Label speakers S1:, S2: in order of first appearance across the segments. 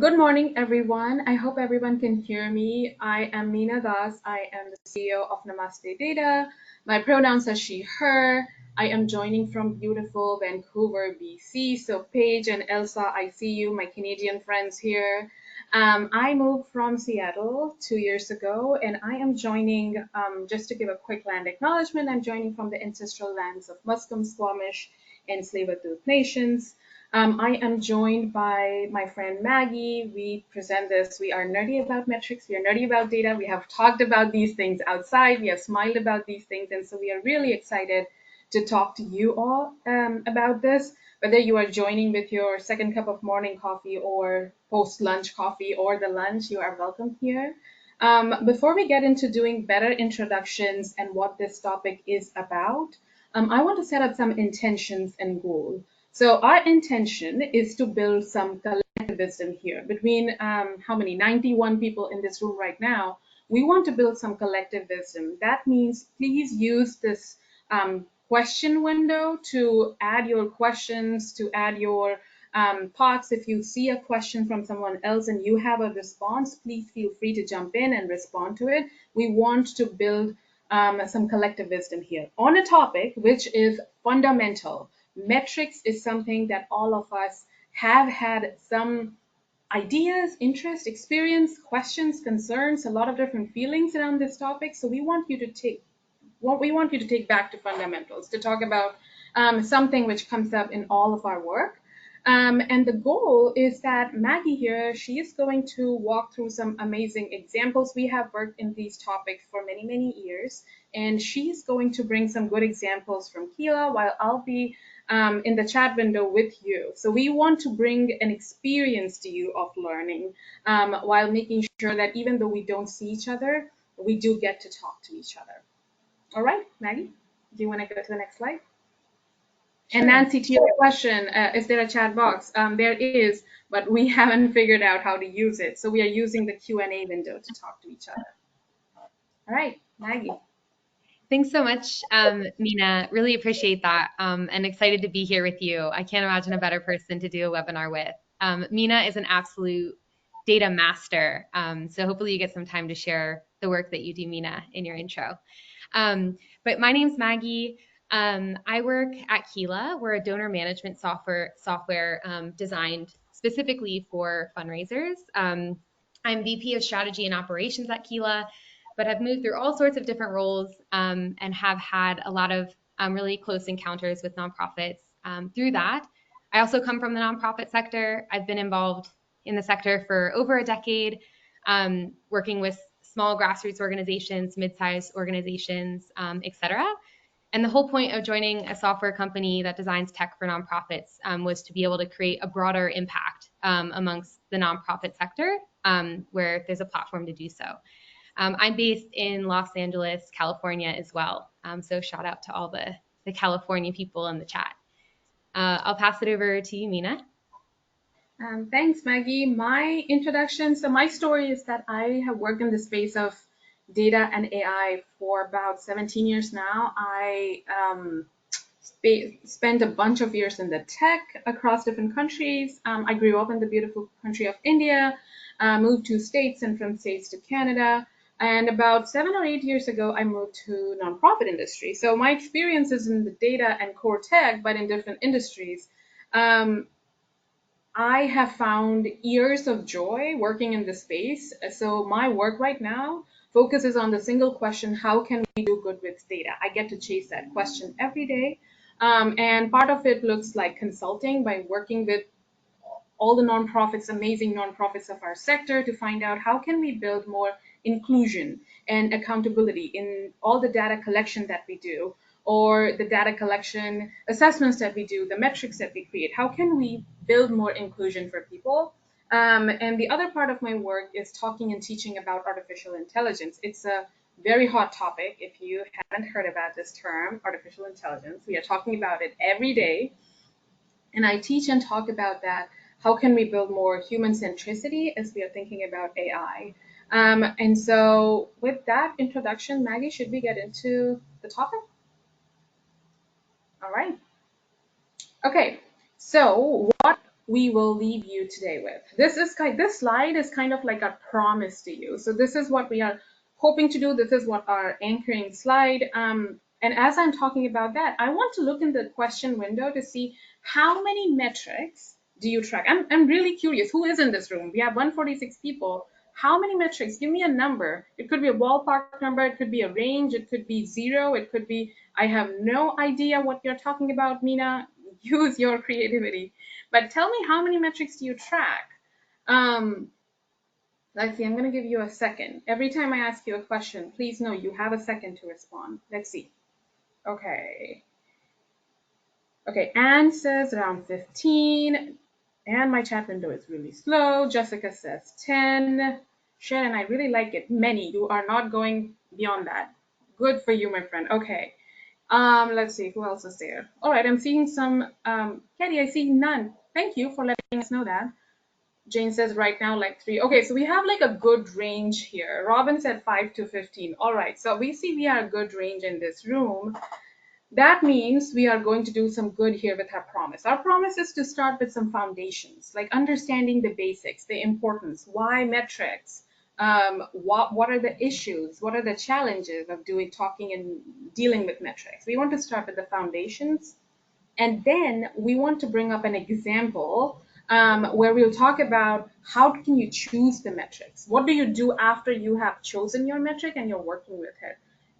S1: Good morning, everyone. I hope everyone can hear me. I am Meena Das. I am the CEO of Namaste Data. My pronouns are she, her. I am joining from beautiful Vancouver, BC. So, Paige and Elsa, I see you, my Canadian friends here. I moved from Seattle 2 years ago, and I am joining, just to give a quick land acknowledgement, I'm joining from the ancestral lands of Musqueam, Squamish, and Tsleil-Waututh nations. I am joined by my friend Maggie. We present this. We are nerdy about metrics. We are nerdy about data. We have talked about these things outside. We have smiled about these things. And so we are really excited to talk to you all about this. Whether you are joining with your second cup of morning coffee or post lunch coffee or the lunch, you are welcome here. Before we get into doing better introductions and what this topic is about, I want to set up some intentions and goals. So our intention is to build some collective wisdom here between how many 91 people in this room right now. We want to build some collective wisdom. That means please use this question window to add your questions, to add your thoughts. If you see a question from someone else and you have a response, please feel free to jump in and respond to it. We want to build some collective wisdom here on a topic which is fundamental. Metrics is something that all of us have had some ideas, interest, experience, questions, concerns, a lot of different feelings around this topic. So we want you to take what we want you to take back to fundamentals to talk about something which comes up in all of our work. And the goal is that Maggie here, she is going to walk through some amazing examples. We have worked in these topics for many, many years, and she's going to bring some good examples from Keela while I'll be in the chat window with you. So we want to bring an experience to you of learning while making sure that even though we don't see each other, we do get to talk to each other. All right, Maggie, do you want to go to the next slide? And
S2: Sure.
S1: Nancy, to your question, is there a chat box? There is, but we haven't figured out how to use it. So we are using the Q&A window to talk to each other. All right, Maggie.
S2: Thanks so much, Meena. Really appreciate that and excited to be here with you. I can't imagine a better person to do a webinar with. Meena is an absolute data master. So hopefully you get some time to share the work that you do, Meena, in your intro. But my name's Maggie. I work at Keela. We're a donor management software designed specifically for fundraisers. I'm VP of Strategy and Operations at Keela, but have moved through all sorts of different roles and have had a lot of really close encounters with nonprofits through that. I also come from the nonprofit sector. I've been involved in the sector for over a decade, working with small grassroots organizations, mid-sized organizations, et cetera. And the whole point of joining a software company that designs tech for nonprofits was to be able to create a broader impact amongst the nonprofit sector where there's a platform to do so. I'm based in Los Angeles, California as well. So shout out to all the California people in the chat. I'll pass it over to you, Meena.
S1: Thanks, Maggie. My introduction. So my story is that I have worked in the space of data and AI for about 17 years now. I spent a bunch of years in the tech across different countries. I grew up in the beautiful country of India, moved to States and from States to Canada. And about 7 or 8 years ago, I moved to nonprofit industry. So my experience is in the data and core tech, but in different industries. I have found years of joy working in this space. So my work right now focuses on the single question, how can we do good with data? I get to chase that question every day. And part of it looks like consulting by working with all the nonprofits, amazing nonprofits of our sector to find out how can we build more inclusion and accountability in all the data collection that we do or the data collection assessments that we do, the metrics that we create. How can we build more inclusion for people? And the other part of my work is talking and teaching about artificial intelligence. It's a very hot topic. If you haven't heard about this term, artificial intelligence, we are talking about it every day. And I teach and talk about that. How can we build more human centricity as we are thinking about AI? And so with that introduction, Maggie, should we get into the topic? All right. Okay. So what we will leave you today with. This slide is kind of like a promise to you. So this is what we are hoping to do. This is what our anchoring slide. And as I'm talking about that, I want to look in the question window to see how many metrics do you track. I'm really curious. Who is in this room? We have 146 people. How many metrics? Give me a number. It could be a ballpark number. It could be a range. It could be zero. It could be, I have no idea what you're talking about, Mina. Use your creativity. But tell me, how many metrics do you track? Um, let's see, I'm going to give you a second. Every time I ask you a question, please know you have a second to respond. Let's see. Okay. Okay, Anne says around 15. And my chat window is really slow. Jessica says 10. Sharon, I really like it. Many. You are not going beyond that. Good for you, my friend. Okay. Let's see, who else is there? All right, I'm seeing some, Katie, I see none. Thank you for letting us know that. Jane says right now like 3. Okay, so we have like a good range here. Robin said 5 to 15. All right, so we see we are a good range in this room. That means we are going to do some good here with our promise. Our promise is to start with some foundations, like understanding the basics, the importance, why metrics, what are the issues, what are the challenges of talking and dealing with metrics. We want to start with the foundations, and then we want to bring up an example where we'll talk about how can you choose the metrics. What do you do after you have chosen your metric and you're working with it?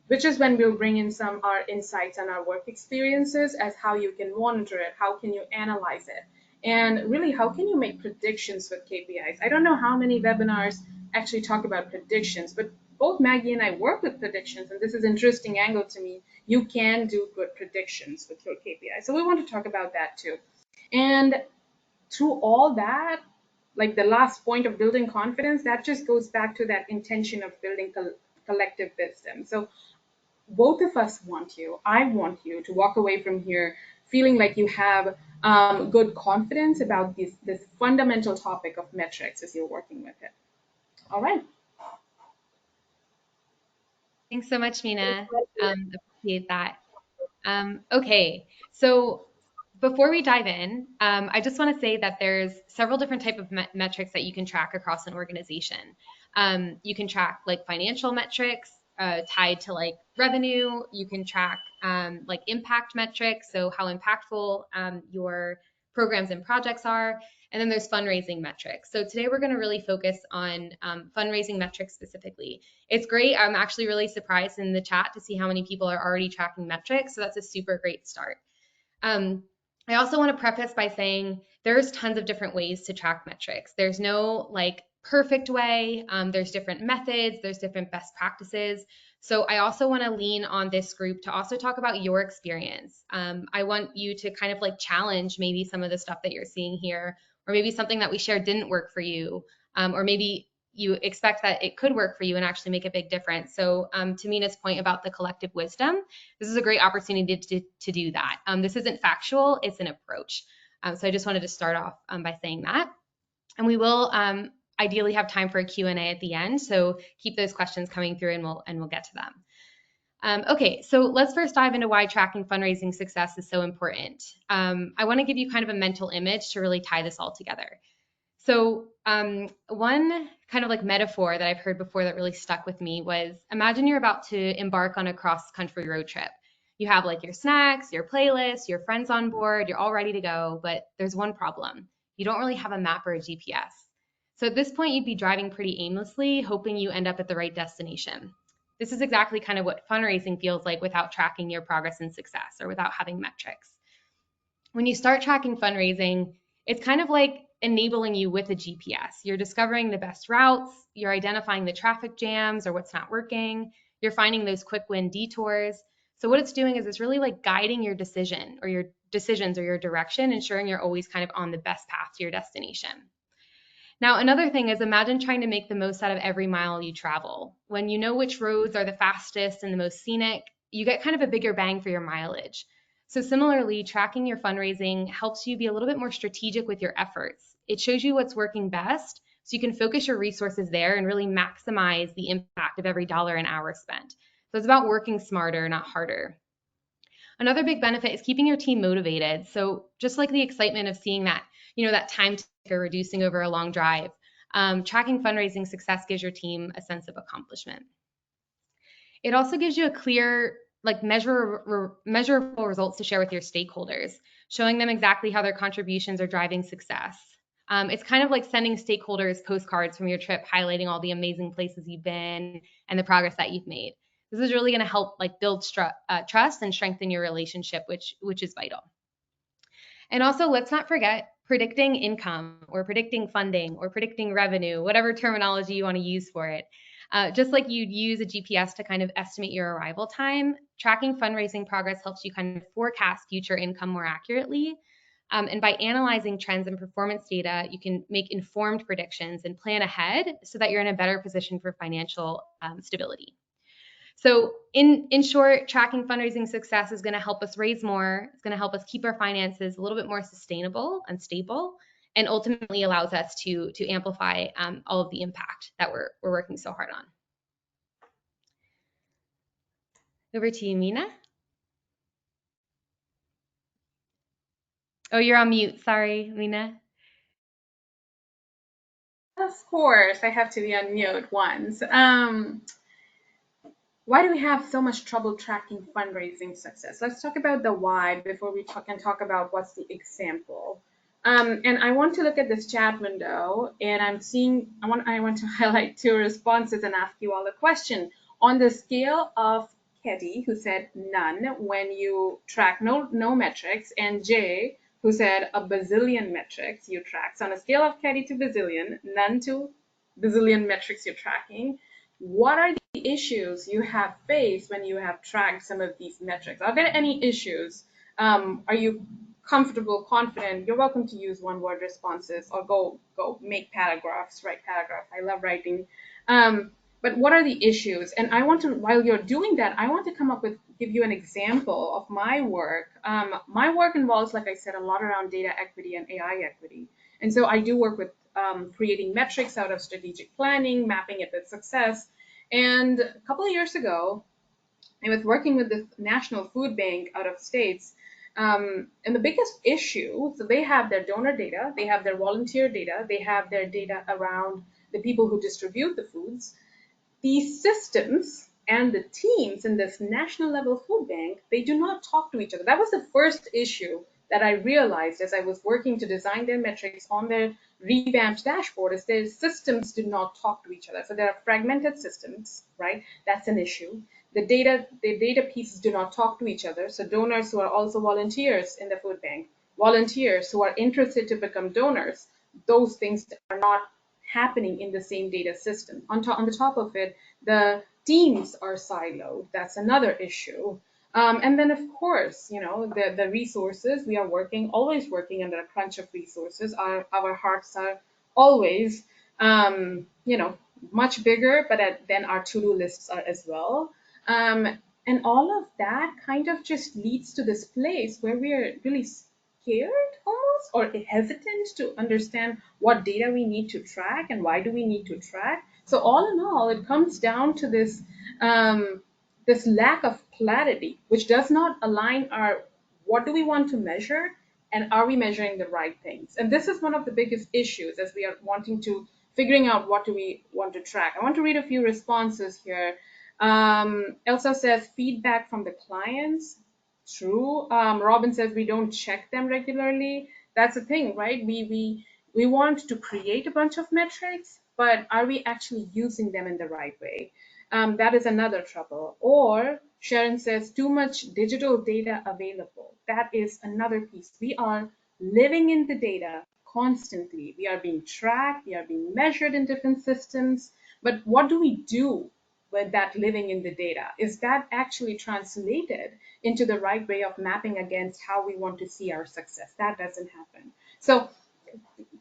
S1: Which is when we'll bring in some our insights and our work experiences as how you can monitor it, how can you analyze it, and really how can you make predictions with KPIs. I don't know how many webinars actually talk about predictions, but both Maggie and I work with predictions, and this is an interesting angle to me. You can do good predictions with your KPIs. So we want to talk about that too. And through all that, like the last point of building confidence, that just goes back to that intention of building collective wisdom. So both of us want you, I want you to walk away from here feeling like you have good confidence about this fundamental topic of metrics as you're working with it. All right.
S2: Thanks so much, Mina. Appreciate that. Okay, so before we dive in, I just want to say that there's several different type of metrics that you can track across an organization. You can track like financial metrics tied to like revenue. You can track like impact metrics, so how impactful your programs and projects are. And then there's fundraising metrics. So today we're going to really focus on fundraising metrics specifically. It's great. I'm actually really surprised in the chat to see how many people are already tracking metrics. So that's a super great start. I also want to preface by saying there's tons of different ways to track metrics. There's no like perfect way. There's different methods. There's different best practices. So I also want to lean on this group to also talk about your experience. I want you to kind of like challenge maybe some of the stuff that you're seeing here, or maybe something that we shared didn't work for you, or maybe you expect that it could work for you and actually make a big difference. So to Mina's point about the collective wisdom, this is a great opportunity to do that. This isn't factual, it's an approach. So I just wanted to start off by saying that. And we will ideally have time for a Q&A at the end. So keep those questions coming through and we'll get to them. Okay, so let's first dive into why tracking fundraising success is so important. I want to give you kind of a mental image to really tie this all together. So one kind of like metaphor that I've heard before that really stuck with me was, imagine you're about to embark on a cross-country road trip. You have like your snacks, your playlist, your friends on board, you're all ready to go, but there's one problem. You don't really have a map or a GPS. So at this point, you'd be driving pretty aimlessly, hoping you end up at the right destination. This is exactly kind of what fundraising feels like without tracking your progress and success, or without having metrics. When you start tracking fundraising, it's kind of like enabling you with a GPS. You're discovering the best routes, you're identifying the traffic jams or what's not working, you're finding those quick win detours. So what it's doing is it's really like guiding your decision or your decisions or your direction, ensuring you're always kind of on the best path to your destination. Now, another thing is, imagine trying to make the most out of every mile you travel. When you know which roads are the fastest and the most scenic, you get kind of a bigger bang for your mileage. So similarly, tracking your fundraising helps you be a little bit more strategic with your efforts. It shows you what's working best, so you can focus your resources there and really maximize the impact of every dollar and hour spent. So it's about working smarter, not harder. Another big benefit is keeping your team motivated. So just like the excitement of seeing that, that time ticker reducing over a long drive, tracking fundraising success gives your team a sense of accomplishment. It also gives you a clear, like measurable results to share with your stakeholders, showing them exactly how their contributions are driving success. It's kind of like sending stakeholders postcards from your trip, highlighting all the amazing places you've been and the progress that you've made. This is really going to help like build trust and strengthen your relationship, which is vital. And also, let's not forget predicting income or predicting funding or predicting revenue, whatever terminology you want to use for it. Just like you'd use a GPS to kind of estimate your arrival time, tracking fundraising progress helps you kind of forecast future income more accurately. And by analyzing trends and performance data, you can make informed predictions and plan ahead so that you're in a better position for financial stability. So in short, tracking fundraising success is going to help us raise more. It's going to help us keep our finances a little bit more sustainable and stable, and ultimately allows us to amplify all of the impact that we're working so hard on. Over to you, Mina. Oh, you're on mute. Sorry, Mina.
S1: Of course, I have to be on mute once. Why do we have so much trouble tracking fundraising success? Let's talk about the why before we talk about what's the example. And I want to look at this chat window, and I want to highlight two responses and ask you all a question. On the scale of Ketty, who said none when you track no metrics, and Jay, who said a bazillion metrics you track. So on a scale of Ketty to bazillion, none to bazillion metrics you're tracking, what are the issues you have faced when you have tracked some of these metrics? Are there any issues? Are you comfortable, confident? You're welcome to use one word responses or go make paragraphs, write paragraphs. I love writing. But what are the issues? And I want to, while you're doing that, I want to give you an example of my work. My work involves, like I said, a lot around data equity and AI equity. And so I do work with creating metrics out of strategic planning, mapping it with success. And a couple of years ago, I was working with the National Food Bank out of states. And the biggest issue, so they have their donor data, they have their volunteer data, they have their data around the people who distribute the foods. These systems and the teams in this national level food bank, they do not talk to each other. That was the first issue that I realized as I was working to design their metrics on their revamped dashboard, is their systems do not talk to each other. So there are fragmented systems, right? That's an issue. The data pieces do not talk to each other. So donors who are also volunteers in the food bank, volunteers who are interested to become donors, those things are not happening in the same data system. On the top of it, the teams are siloed. That's another issue. And then, of course, the resources, we are always working under a crunch of resources. Our hearts are always, much bigger, but then our to-do lists are as well. And all of that kind of just leads to this place where we are really scared almost or hesitant to understand what data we need to track and why do we need to track. So all in all, it comes down to this lack of clarity, which does not align our what do we want to measure and are we measuring the right things. And this is one of the biggest issues as we are wanting to figuring out what do we want to track. I want to read a few responses here. Elsa says feedback from the clients. True. Robin says we don't check them regularly. That's the thing, right? We want to create a bunch of metrics, but are we actually using them in the right way? That is another trouble. Or Sharon says too much digital data available. That is another piece. We are living in the data constantly. We are being tracked, we are being measured in different systems. But what do we do with that living in the data? Is that actually translated into the right way of mapping against how we want to see our success? That doesn't happen. So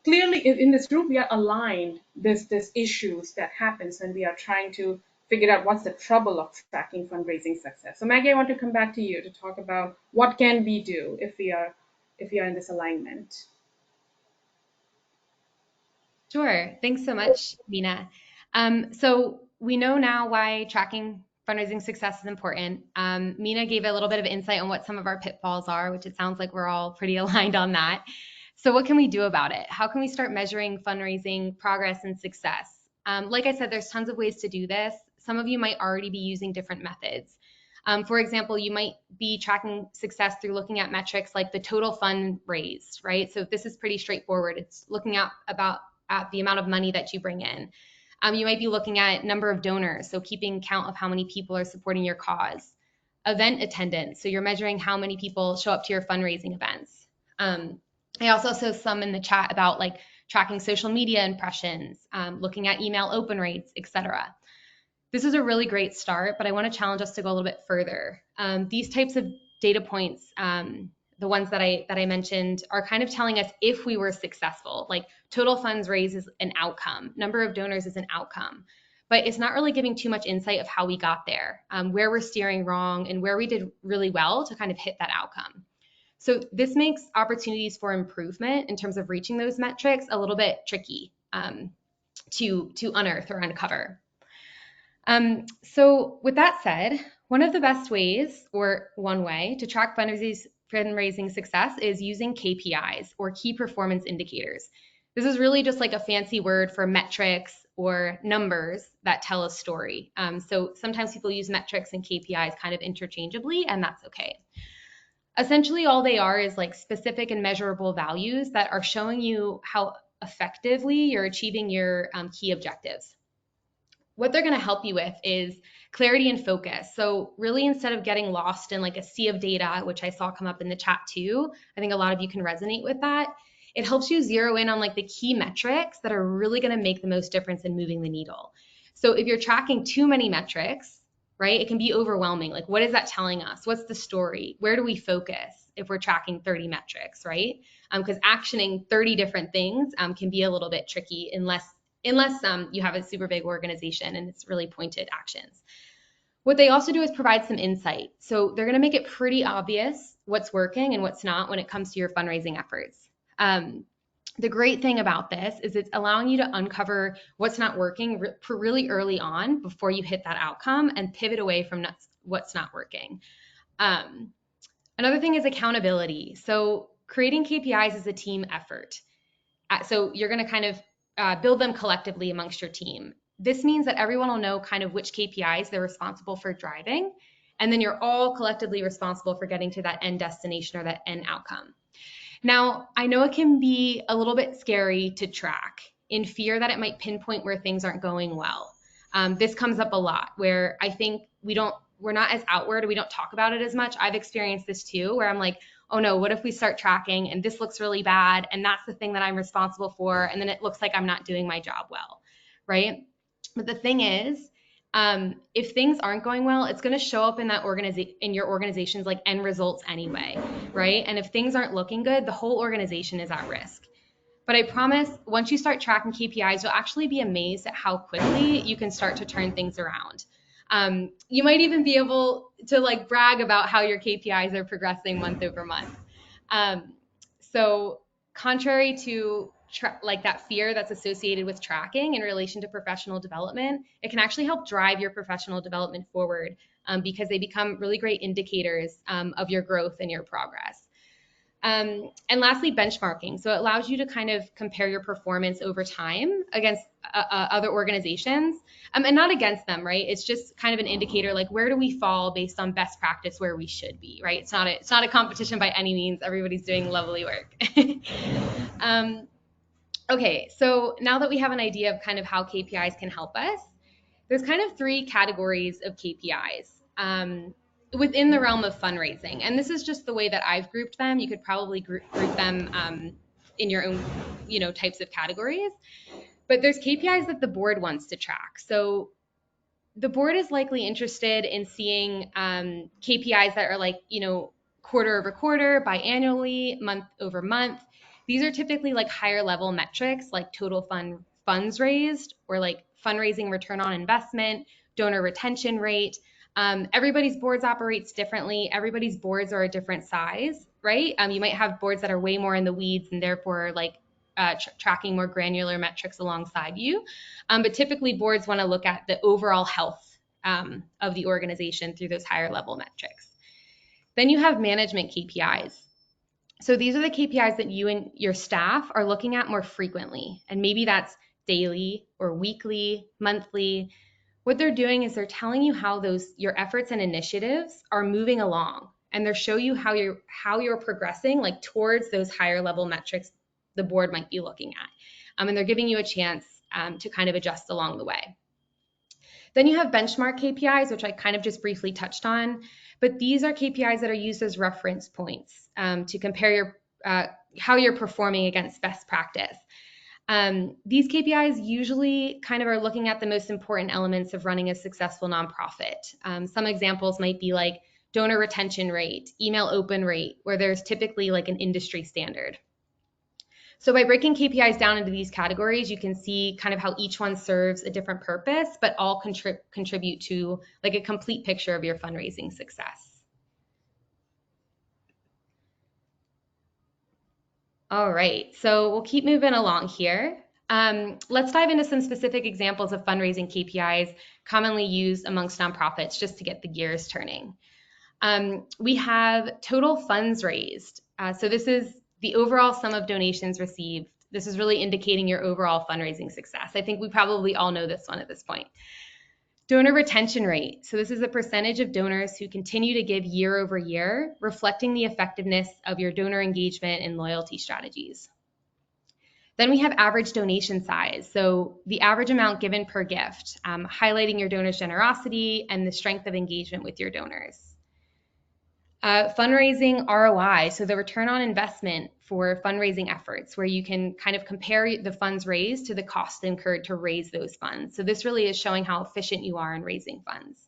S1: clearly in this group we are aligned this issues that happens when we are trying to figure out what's the trouble of tracking fundraising success. So Maggie, I want to come back to you to talk about what can we do if we are in this alignment.
S2: Sure. Thanks so much, Mina. So we know now why tracking fundraising success is important. Mina gave a little bit of insight on what some of our pitfalls are, which it sounds like we're all pretty aligned on that. So what can we do about it? How can we start measuring fundraising progress and success? Like I said, there's tons of ways to do this. Some of you might already be using different methods. For example, you might be tracking success through looking at metrics like the total fund raised, right? So this is pretty straightforward. It's looking at the amount of money that you bring in. You might be looking at number of donors, so keeping count of how many people are supporting your cause. Event attendance, so you're measuring how many people show up to your fundraising events. I also saw some in the chat about like tracking social media impressions, looking at email open rates, etc. This is a really great start, but I want to challenge us to go a little bit further. These types of data points, the ones that I mentioned, are kind of telling us if we were successful. Like total funds raised is an outcome, number of donors is an outcome, but it's not really giving too much insight of how we got there, where we're steering wrong, and where we did really well to kind of hit that outcome. So this makes opportunities for improvement in terms of reaching those metrics a little bit tricky to unearth or uncover. So with that said, one of the best ways, or one way, to track fundraising success is using KPIs, or key performance indicators. This is really just like a fancy word for metrics or numbers that tell a story. So sometimes people use metrics and KPIs kind of interchangeably, and that's okay. Essentially, all they are is like specific and measurable values that are showing you how effectively you're achieving your key objectives. What they're going to help you with is clarity and focus. So really, instead of getting lost in like a sea of data, which I saw come up in the chat too, I think a lot of you can resonate with that. It helps you zero in on like the key metrics that are really going to make the most difference in moving the needle. So if you're tracking too many metrics, right, it can be overwhelming. Like, what is that telling us? What's the story? Where do we focus if we're tracking 30 metrics, right? Because actioning 30 different things can be a little bit tricky unless you have a super big organization and it's really pointed actions. What they also do is provide some insight. So they're going to make it pretty obvious what's working and what's not when it comes to your fundraising efforts. The great thing about this is it's allowing you to uncover what's not working really early on before you hit that outcome and pivot away from what's not working. Another thing is accountability. So creating KPIs is a team effort. So you're going to kind of build them collectively amongst your team. This means that everyone will know kind of which KPIs they're responsible for driving, and then you're all collectively responsible for getting to that end destination or that end outcome. Now, I know it can be a little bit scary to track in fear that it might pinpoint where things aren't going well. This comes up a lot where I think we're not as outward, we don't talk about it as much. I've experienced this too, where I'm like, oh no, what if we start tracking and this looks really bad and that's the thing that I'm responsible for, and then it looks like I'm not doing my job well, right? But the thing is, if things aren't going well, it's going to show up in your organization's like end results anyway, right? And if things aren't looking good, the whole organization is at risk. But I promise, once you start tracking KPIs, you'll actually be amazed at how quickly you can start to turn things around. You might even be able to like brag about how your KPIs are progressing month over month. So contrary to like that fear that's associated with tracking in relation to professional development, it can actually help drive your professional development forward because they become really great indicators of your growth and your progress. And lastly, benchmarking. So it allows you to kind of compare your performance over time against other organizations and not against them, right? It's just kind of an indicator, like where do we fall based on best practice where we should be, right? It's not a competition by any means. Everybody's doing lovely work. Okay, so now that we have an idea of kind of how KPIs can help us, there's kind of three categories of KPIs within the realm of fundraising. And this is just the way that I've grouped them. You could probably group them in your own, types of categories. But there's KPIs that the board wants to track. So the board is likely interested in seeing KPIs that are like, quarter over quarter, biannually, month over month. These are typically like higher level metrics like total funds raised or like fundraising return on investment, donor retention rate. Everybody's boards operates differently. Everybody's boards are a different size, right? You might have boards that are way more in the weeds and therefore like tracking more granular metrics alongside you. But typically boards want to look at the overall health of the organization through those higher level metrics. Then you have management KPIs. So these are the KPIs that you and your staff are looking at more frequently. And maybe that's daily or weekly, monthly. What they're doing is they're telling you how your efforts and initiatives are moving along. And they're show you how you're progressing like towards those higher level metrics the board might be looking at. And they're giving you a chance to kind of adjust along the way. Then you have benchmark KPIs, which I kind of just briefly touched on, but these are KPIs that are used as reference points to compare how you're performing against best practice. These KPIs usually kind of are looking at the most important elements of running a successful nonprofit. Some examples might be like donor retention rate, email open rate, where there's typically like an industry standard. So by breaking KPIs down into these categories, you can see kind of how each one serves a different purpose, but all contribute to like a complete picture of your fundraising success. All right, so we'll keep moving along here. Let's dive into some specific examples of fundraising KPIs commonly used amongst nonprofits just to get the gears turning. We have total funds raised. So this is the overall sum of donations received. This is really indicating your overall fundraising success. I think we probably all know this one at this point. Donor retention rate. So this is the percentage of donors who continue to give year over year, reflecting the effectiveness of your donor engagement and loyalty strategies. Then we have average donation size. So the average amount given per gift, highlighting your donor's generosity and the strength of engagement with your donors. Fundraising ROI, so the return on investment for fundraising efforts, where you can kind of compare the funds raised to the cost incurred to raise those funds. So this really is showing how efficient you are in raising funds.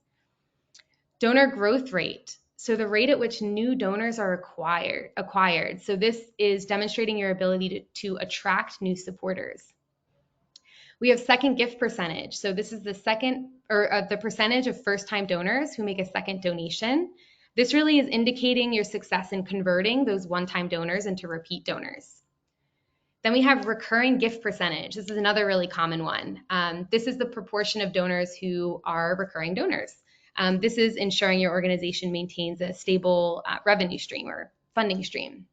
S2: Donor growth rate, so the rate at which new donors are acquired. So this is demonstrating your ability to attract new supporters. We have second gift percentage. So this is the percentage of first-time donors who make a second donation. This really is indicating your success in converting those one-time donors into repeat donors. Then we have recurring gift percentage. This is another really common one. This is the proportion of donors who are recurring donors. This is ensuring your organization maintains a stable revenue stream or funding stream.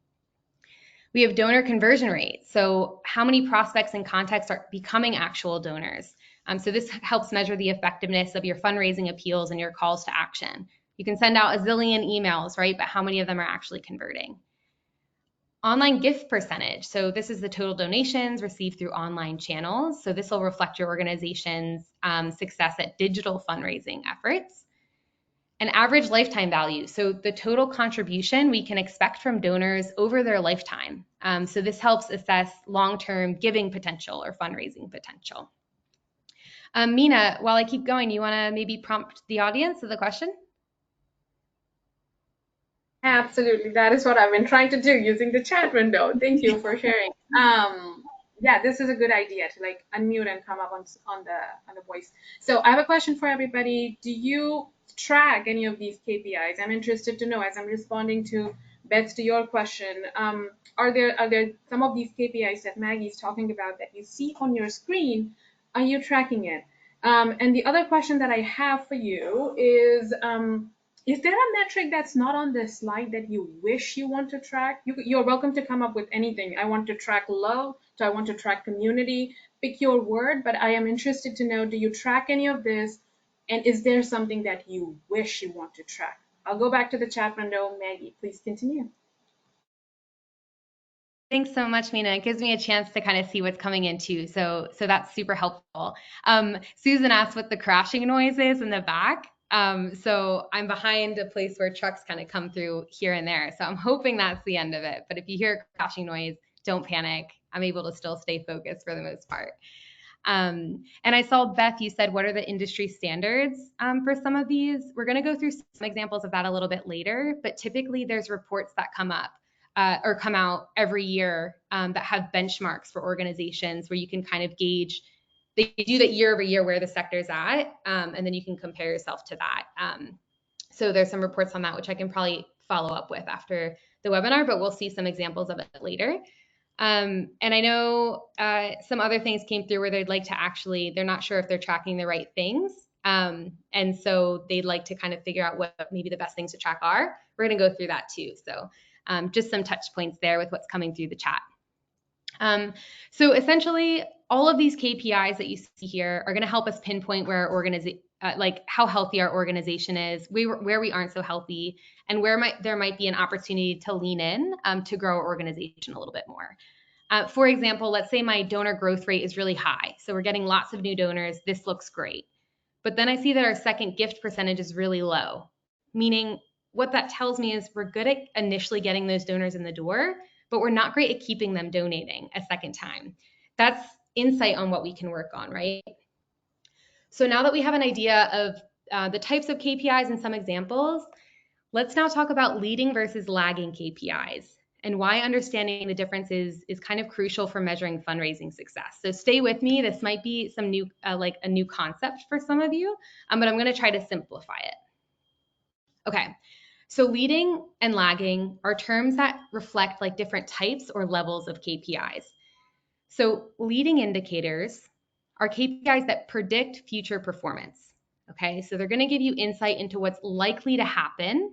S2: We have donor conversion rate. So how many prospects and contacts are becoming actual donors? So this helps measure the effectiveness of your fundraising appeals and your calls to action. You can send out a zillion emails, right? But how many of them are actually converting? Online gift percentage. So this is the total donations received through online channels. So this will reflect your organization's success at digital fundraising efforts. And average lifetime value. So the total contribution we can expect from donors over their lifetime. So this helps assess long-term giving potential or fundraising potential. Mina, while I keep going, you want to maybe prompt the audience with a question?
S1: Absolutely. That is what I've been trying to do using the chat window. Thank you for sharing. Yeah, this is a good idea to like unmute and come up on the voice. So I have a question for everybody. Do you track any of these KPIs? I'm interested to know as I'm responding to Beth to your question. Are there some of these KPIs that Maggie's talking about that you see on your screen? Are you tracking it? And the other question that I have for you is there a metric that's not on this slide that you wish you want to track? You're welcome to come up with anything. I want to track love, so I want to track community. Pick your word, but I am interested to know, do you track any of this? And is there something that you wish you want to track? I'll go back to the chat window. Maggie, please continue.
S2: Thanks so much, Mina. It gives me a chance to kind of see what's coming in too. So that's super helpful. Susan asked what the crashing noise is in the back. So I'm behind a place where trucks kind of come through here and there. So I'm hoping that's the end of it. But if you hear crashing noise, don't panic. I'm able to still stay focused for the most part. And I saw, Beth, you said, what are the industry standards for some of these? We're going to go through some examples of that a little bit later, but typically there's reports that come up or come out every year that have benchmarks for organizations where you can kind of gauge. They do that year over year where the sector's at, and then you can compare yourself to that. So there's some reports on that, which I can probably follow up with after the webinar, but we'll see some examples of it later. And I know some other things came through where they'd like to they're not sure if they're tracking the right things. And so they'd like to kind of figure out what maybe the best things to track are. We're going to go through that too. So just some touch points there with what's coming through the chat. So essentially, all of these KPIs that you see here are going to help us pinpoint where our like how healthy our organization is, where we aren't so healthy, and where there might be an opportunity to lean in to grow our organization a little bit more. For example, let's say my donor growth rate is really high. So we're getting lots of new donors. This looks great. But then I see that our second gift percentage is really low, meaning what that tells me is we're good at initially getting those donors in the door, but we're not great at keeping them donating a second time. That's insight on what we can work on, right? So now that we have an idea of the types of KPIs and some examples, let's now talk about leading versus lagging KPIs and why understanding the differences is kind of crucial for measuring fundraising success. So stay with me. This might be some new, like a new concept for some of you, but I'm going to try to simplify it. Okay. So leading and lagging are terms that reflect like different types or levels of KPIs. So leading indicators are KPIs that predict future performance. Okay. So they're going to give you insight into what's likely to happen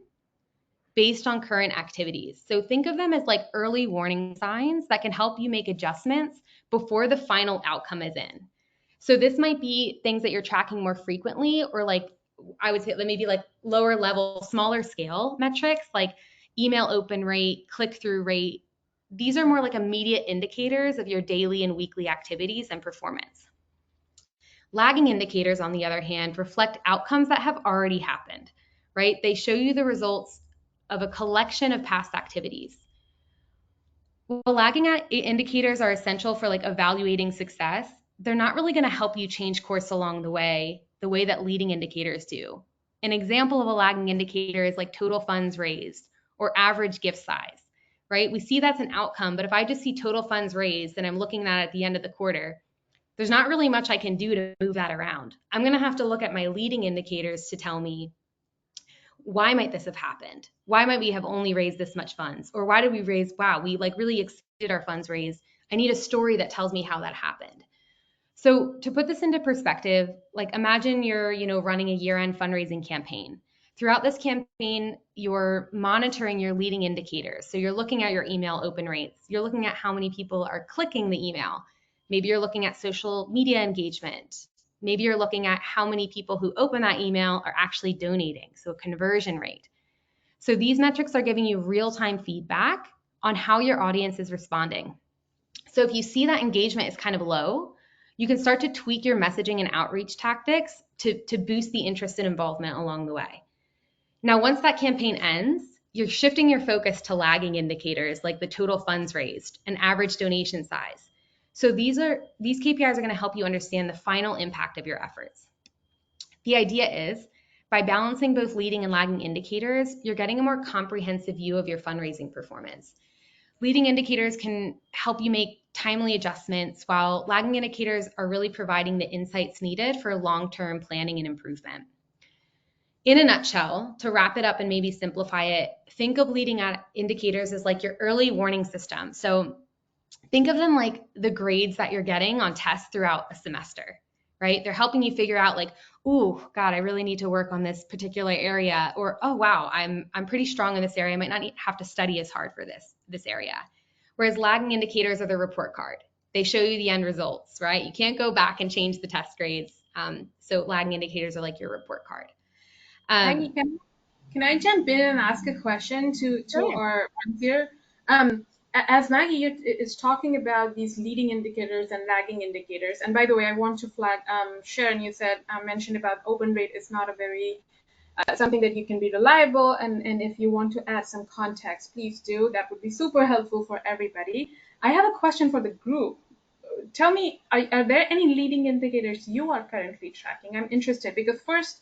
S2: based on current activities. So think of them as like early warning signs that can help you make adjustments before the final outcome is in. So this might be things that you're tracking more frequently, or like I would say maybe like lower level, smaller scale metrics like email open rate, click-through rate. These are more like immediate indicators of your daily and weekly activities and performance. Lagging indicators, on the other hand, reflect outcomes that have already happened, right? They show you the results of a collection of past activities. While lagging indicators are essential for like evaluating success, they're not really going to help you change course along the way that leading indicators do. An example of a lagging indicator is like total funds raised or average gift size, right? We see that's an outcome, but if I just see total funds raised and I'm looking at it at the end of the quarter, there's not really much I can do to move that around. I'm going to have to look at my leading indicators to tell me, why might this have happened? Why might we have only raised this much funds? Or why did we raise, wow, we like really exceeded our funds raised. I need a story that tells me how that happened. So to put this into perspective, like imagine you're, running a year-end fundraising campaign. Throughout this campaign, you're monitoring your leading indicators. So you're looking at your email open rates. You're looking at how many people are clicking the email. Maybe you're looking at social media engagement. Maybe you're looking at how many people who open that email are actually donating, so conversion rate. So these metrics are giving you real-time feedback on how your audience is responding. So if you see that engagement is kind of low, you can start to tweak your messaging and outreach tactics to boost the interest and involvement along the way. Now, once that campaign ends, you're shifting your focus to lagging indicators like the total funds raised and average donation size. So these KPIs are going to help you understand the final impact of your efforts. The idea is, by balancing both leading and lagging indicators, you're getting a more comprehensive view of your fundraising performance. Leading indicators can help you make timely adjustments, while lagging indicators are really providing the insights needed for long-term planning and improvement. In a nutshell, to wrap it up and maybe simplify it, think of leading indicators as like your early warning system. So think of them like the grades that you're getting on tests throughout a semester, right? They're helping you figure out like, ooh, God, I really need to work on this particular area, or oh wow, I'm pretty strong in this area. I might not have to study as hard for this area. Whereas lagging indicators are the report card. They show you the end results, right? You can't go back and change the test grades. So lagging indicators are like your report card.
S1: Maggie, can I jump in and ask a question to
S2: Sure.
S1: our friends here? As Maggie is talking about these leading indicators and lagging indicators, and by the way, I want to flag, Sharon, you said, mentioned about open rate is not a very, something that you can be reliable, and if you want to add some context, please do. That would be super helpful for everybody. I have a question for the group. Tell me, are there any leading indicators you are currently tracking? I'm interested because first,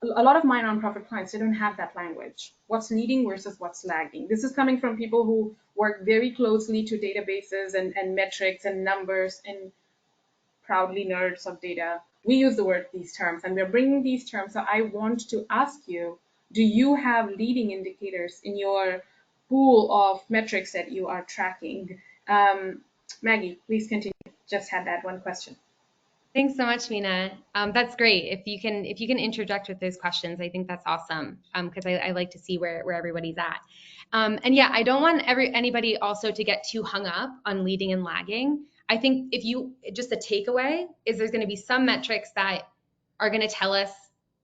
S1: a lot of my nonprofit clients, they don't have that language. What's leading versus what's lagging? This is coming from people who work very closely to databases and metrics and numbers, and proudly nerds of data. We use these terms, and we're bringing these terms. So I want to ask you, do you have leading indicators in your pool of metrics that you are tracking? Maggie, please continue. Just had that one question.
S2: Thanks so much, Mina. That's great. If you can interject with those questions, I think that's awesome. Because I like to see where everybody's at. And yeah, I don't want anybody also to get too hung up on leading and lagging. I think if you just a takeaway is there's going to be some metrics that are going to tell us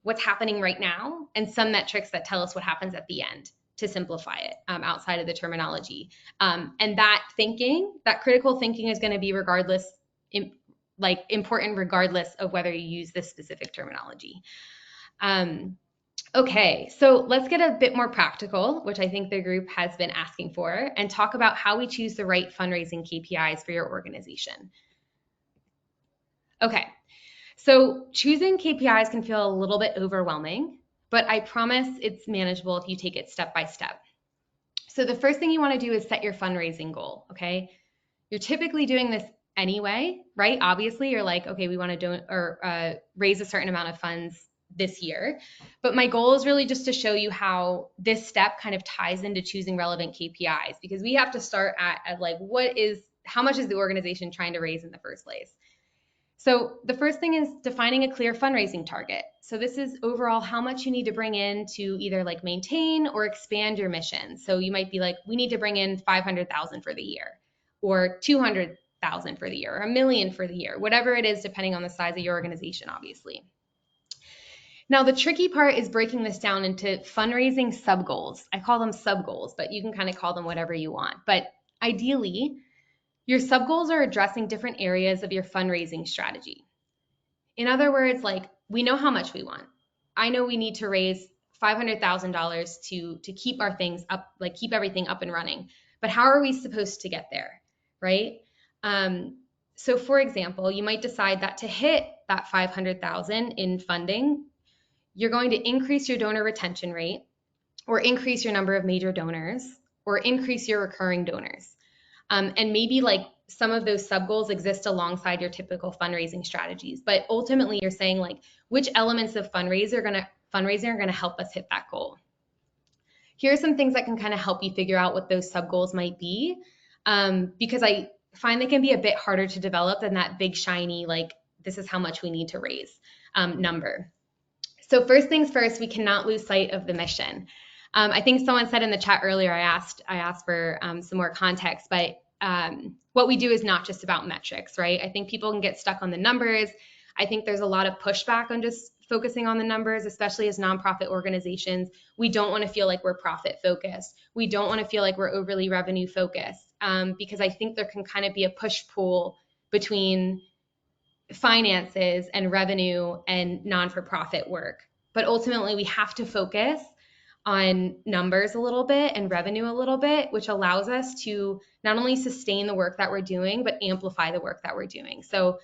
S2: what's happening right now, and some metrics that tell us what happens at the end. To simplify it, outside of the terminology, and that critical thinking is going to be regardless important regardless of whether you use this specific terminology. Okay, so let's get a bit more practical, which I think the group has been asking for, and talk about how we choose the right fundraising KPIs for your organization. Okay, so choosing KPIs can feel a little bit overwhelming, but I promise it's manageable if you take it step by step. So the first thing you want to do is set your fundraising goal, okay? You're typically doing this anyway, right? Obviously, you're like, okay, we want to raise a certain amount of funds this year. But my goal is really just to show you how this step kind of ties into choosing relevant KPIs, because we have to start at like, how much is the organization trying to raise in the first place? So the first thing is defining a clear fundraising target. So this is overall how much you need to bring in to either like maintain or expand your mission. So you might be like, we need to bring in 500,000 for the year, or 200,000 for the year, or a million for the year, whatever it is, depending on the size of your organization, obviously. Now, the tricky part is breaking this down into fundraising sub goals. I call them sub goals, but you can kind of call them whatever you want. But ideally, your sub goals are addressing different areas of your fundraising strategy. In other words, like, we know how much we want. I know we need to raise $500,000 to keep our things up, like keep everything up and running. But how are we supposed to get there, right? So for example, you might decide that to hit that 500,000 in funding, you're going to increase your donor retention rate, or increase your number of major donors, or increase your recurring donors. And maybe like some of those sub goals exist alongside your typical fundraising strategies. But ultimately, you're saying like which elements of fundraising are going to help us hit that goal. Here are some things that can kind of help you figure out what those sub goals might be, because I find they can be a bit harder to develop than that big shiny like this is how much we need to raise number. So first things first, we cannot lose sight of the mission. I think someone said in the chat earlier, I asked for some more context, but what we do is not just about metrics, right? I think people can get stuck on the numbers. I think there's a lot of pushback on just focusing on the numbers, especially as nonprofit organizations. We don't want to feel like we're profit focused. We don't want to feel like we're overly revenue focused, because I think there can kind of be a push-pull between finances and revenue and non-for-profit work. But ultimately, we have to focus on numbers a little bit and revenue a little bit, which allows us to not only sustain the work that we're doing, but amplify the work that we're doing. So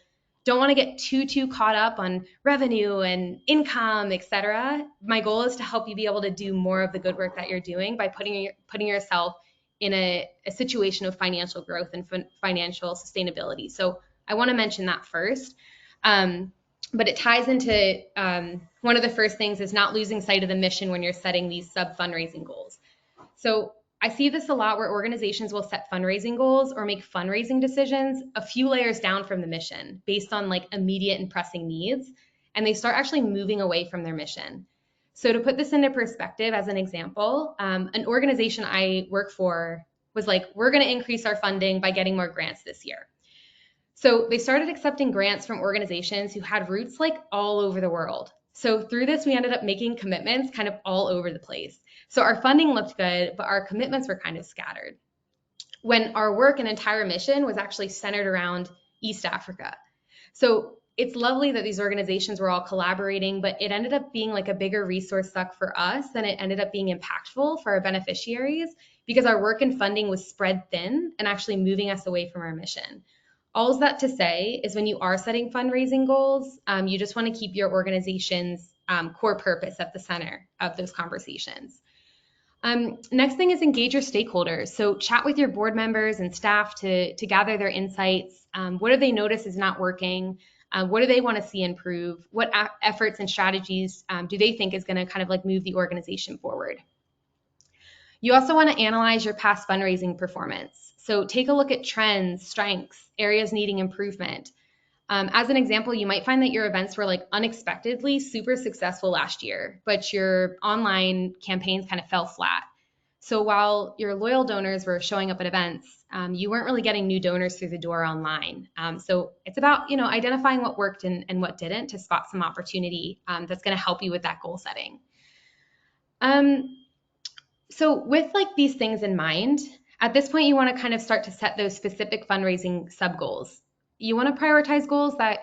S2: don't want to get too caught up on revenue and income, et cetera. My goal is to help you be able to do more of the good work that you're doing by putting yourself in a situation of financial growth and financial sustainability. So I want to mention that first. But it ties into one of the first things is not losing sight of the mission when you're setting these sub fundraising goals. So I see this a lot where organizations will set fundraising goals or make fundraising decisions a few layers down from the mission based on like immediate and pressing needs, and they start actually moving away from their mission. So to put this into perspective, as an example, an organization I work for was like, we're going to increase our funding by getting more grants this year. So they started accepting grants from organizations who had roots like all over the world. So through this, we ended up making commitments kind of all over the place. So our funding looked good, but our commitments were kind of scattered, when our work and entire mission was actually centered around East Africa. So it's lovely that these organizations were all collaborating, but it ended up being like a bigger resource suck for us than it ended up being impactful for our beneficiaries, because our work and funding was spread thin and actually moving us away from our mission. All that to say is when you are setting fundraising goals, you just want to keep your organization's core purpose at the center of those conversations. Next thing is engage your stakeholders. So chat with your board members and staff to gather their insights. What do they notice is not working? What do they want to see improve? What efforts and strategies do they think is going to kind of like move the organization forward? You also want to analyze your past fundraising performance. So take a look at trends, strengths, areas needing improvement. As an example, you might find that your events were like unexpectedly super successful last year, but your online campaigns kind of fell flat. So while your loyal donors were showing up at events, you weren't really getting new donors through the door online. So it's about identifying what worked and what didn't to spot some opportunity that's going to help you with that goal setting. So with like these things in mind, at this point, you want to kind of start to set those specific fundraising sub goals. You want to prioritize goals that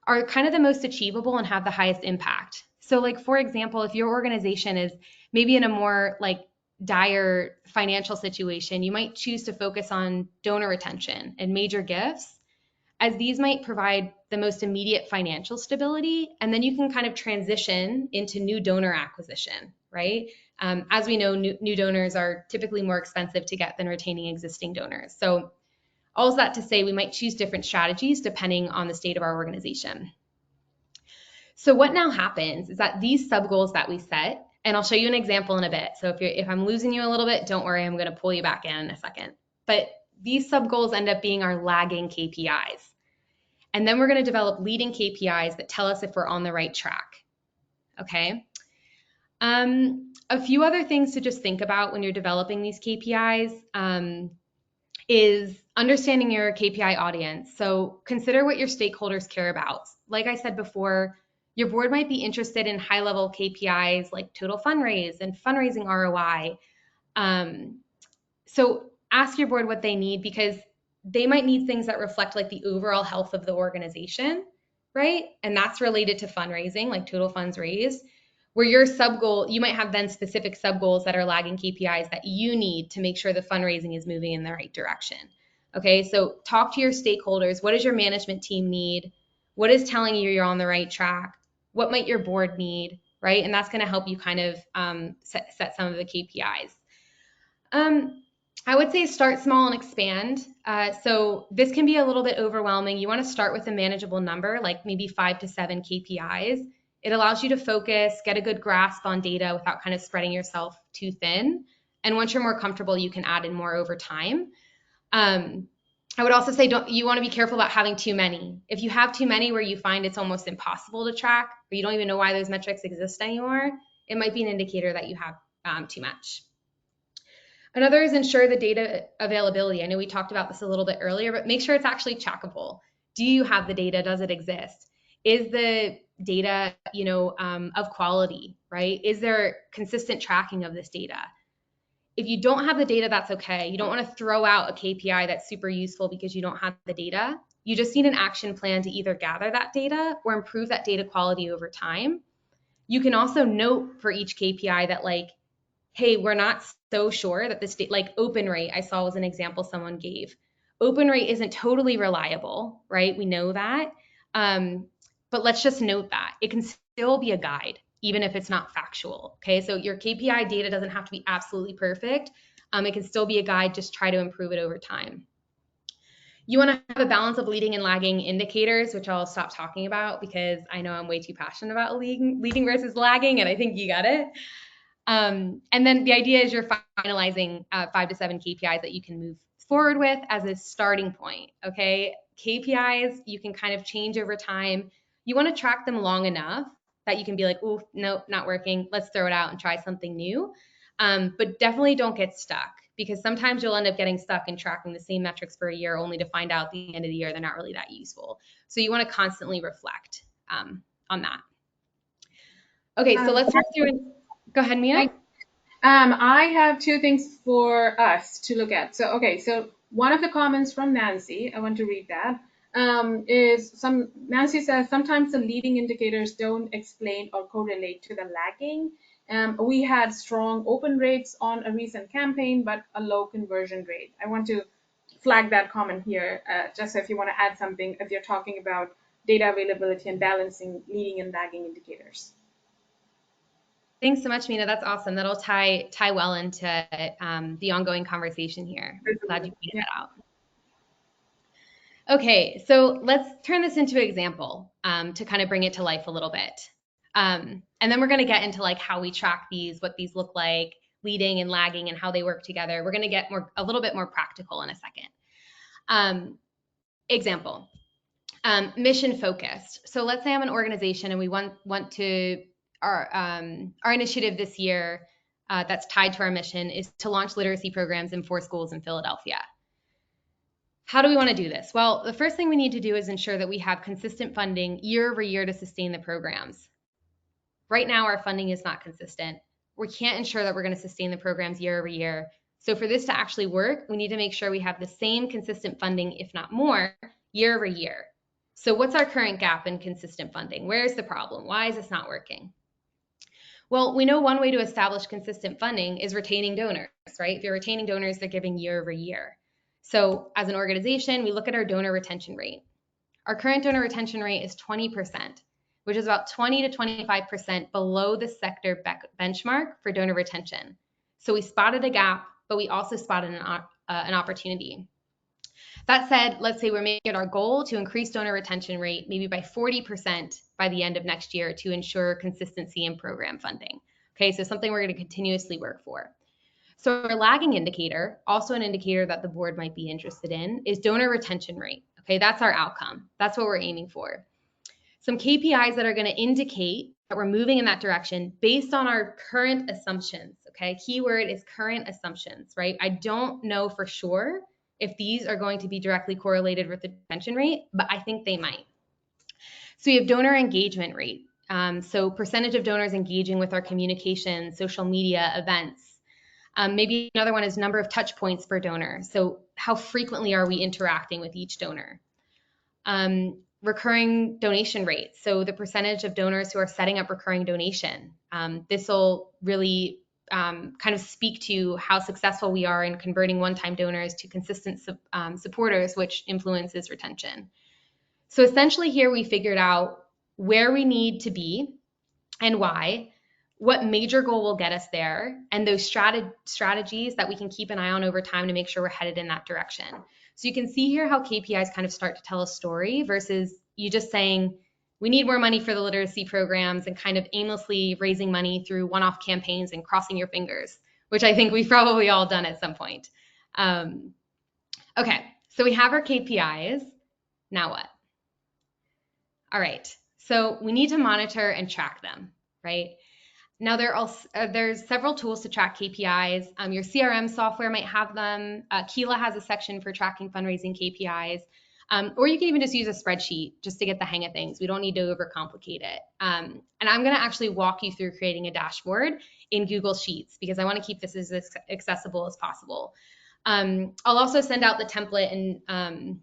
S2: are kind of the most achievable and have the highest impact. So like, for example, if your organization is maybe in a more like dire financial situation, you might choose to focus on donor retention and major gifts, as these might provide the most immediate financial stability. And then you can kind of transition into new donor acquisition, right? As we know, new donors are typically more expensive to get than retaining existing donors. So all of that to say, we might choose different strategies depending on the state of our organization. So what now happens is that these sub goals that we set, and I'll show you an example in a bit. So if I'm losing you a little bit, don't worry, I'm going to pull you back in a second. But these sub goals end up being our lagging KPIs. And then we're going to develop leading KPIs that tell us if we're on the right track. Okay. A few other things to just think about when you're developing these KPIs is understanding your KPI audience. So consider what your stakeholders care about. Like I said before, your board might be interested in high-level KPIs like total fundraise and fundraising ROI. So ask your board what they need, because they might need things that reflect like the overall health of the organization, right? And that's related to fundraising, like total funds raised, where your sub goal, you might have then specific sub goals that are lagging KPIs that you need to make sure the fundraising is moving in the right direction. Okay, so talk to your stakeholders. What does your management team need? What is telling you you're on the right track? What might your board need, right? And that's going to help you kind of set some of the KPIs. I would say start small and expand. So this can be a little bit overwhelming. You want to start with a manageable number, like maybe 5 to 7 KPIs. It allows you to focus, get a good grasp on data without kind of spreading yourself too thin. And once you're more comfortable, you can add in more over time. I would also say you want to be careful about having too many. If you have too many where you find it's almost impossible to track, or you don't even know why those metrics exist anymore, it might be an indicator that you have too much. Another is ensure the data availability. I know we talked about this a little bit earlier, but make sure it's actually trackable. Do you have the data? Does it exist? Is the data, of quality, right? Is there consistent tracking of this data? If you don't have the data, that's okay. You don't want to throw out a KPI that's super useful because you don't have the data. You just need an action plan to either gather that data or improve that data quality over time. You can also note for each KPI that like, hey, we're not so sure that this, like open rate, I saw was an example someone gave. Open rate isn't totally reliable, right? We know that. But let's just note that it can still be a guide, even if it's not factual. Okay, so your KPI data doesn't have to be absolutely perfect. It can still be a guide. Just try to improve it over time. You want to have a balance of leading and lagging indicators, which I'll stop talking about because I know I'm way too passionate about leading versus lagging, and I think you got it. And then the idea is you're finalizing 5 to 7 KPIs that you can move forward with as a starting point. Okay, KPIs you can kind of change over time. You want to track them long enough that you can be like, oh, no, not working. Let's throw it out and try something new. But definitely don't get stuck, because sometimes you'll end up getting stuck in tracking the same metrics for a year only to find out at the end of the year they're not really that useful. So you want to constantly reflect on that. Okay, so let's walk through and go ahead, Mia.
S1: I have 2 things for us to look at. So one of the comments from Nancy, I want to read that. Nancy says sometimes the leading indicators don't explain or correlate to the lagging. We had strong open rates on a recent campaign, but a low conversion rate. I want to flag that comment here, just so if you want to add something, if you're talking about data availability and balancing leading and lagging indicators.
S2: Thanks so much, Mina. That's awesome. That'll tie well into the ongoing conversation here. Glad you pointed that out. Okay, so let's turn this into an example to kind of bring it to life a little bit. And then we're going to get into like how we track these, what these look like, leading and lagging, and how they work together. We're going to get a little bit more practical in a second. Example. Mission focused. So let's say I'm an organization and we want to, our initiative this year that's tied to our mission is to launch literacy programs in 4 schools in Philadelphia. How do we want to do this? Well, the first thing we need to do is ensure that we have consistent funding year over year to sustain the programs. Right now, our funding is not consistent. We can't ensure that we're going to sustain the programs year over year. So for this to actually work, we need to make sure we have the same consistent funding, if not more, year over year. So what's our current gap in consistent funding? Where's the problem? Why is this not working? Well, we know one way to establish consistent funding is retaining donors, right? If you're retaining donors, they're giving year over year. So as an organization, we look at our donor retention rate. Our current donor retention rate is 20%, which is about 20 to 25% below the sector benchmark for donor retention. So we spotted a gap, but we also spotted an opportunity. That said, let's say we're making it our goal to increase donor retention rate maybe by 40% by the end of next year to ensure consistency in program funding. Okay, so something we're going to continuously work for. So our lagging indicator, also an indicator that the board might be interested in, is donor retention rate. Okay, that's our outcome. That's what we're aiming for. Some KPIs that are going to indicate that we're moving in that direction based on our current assumptions. Okay, keyword is current assumptions, right? I don't know for sure if these are going to be directly correlated with the retention rate, but I think they might. So we have donor engagement rate. So percentage of donors engaging with our communication, social media, events. Maybe another one is number of touch points per donor. So how frequently are we interacting with each donor? Recurring donation rate. So the percentage of donors who are setting up recurring donation. This will really kind of speak to how successful we are in converting one-time donors to consistent supporters, which influences retention. So essentially here we figured out where we need to be and why, what major goal will get us there, and those strategies that we can keep an eye on over time to make sure we're headed in that direction. So you can see here how KPIs kind of start to tell a story versus you just saying, we need more money for the literacy programs and kind of aimlessly raising money through one-off campaigns and crossing your fingers, which I think we've probably all done at some point. Okay, so we have our KPIs. Now what? All right, so we need to monitor and track them, right? Now there's several tools to track KPIs. Your CRM software might have them. Keela has a section for tracking fundraising KPIs. Or you can even just use a spreadsheet just to get the hang of things. We don't need to overcomplicate it. And I'm going to actually walk you through creating a dashboard in Google Sheets because I want to keep this as accessible as possible. I'll also send out the template and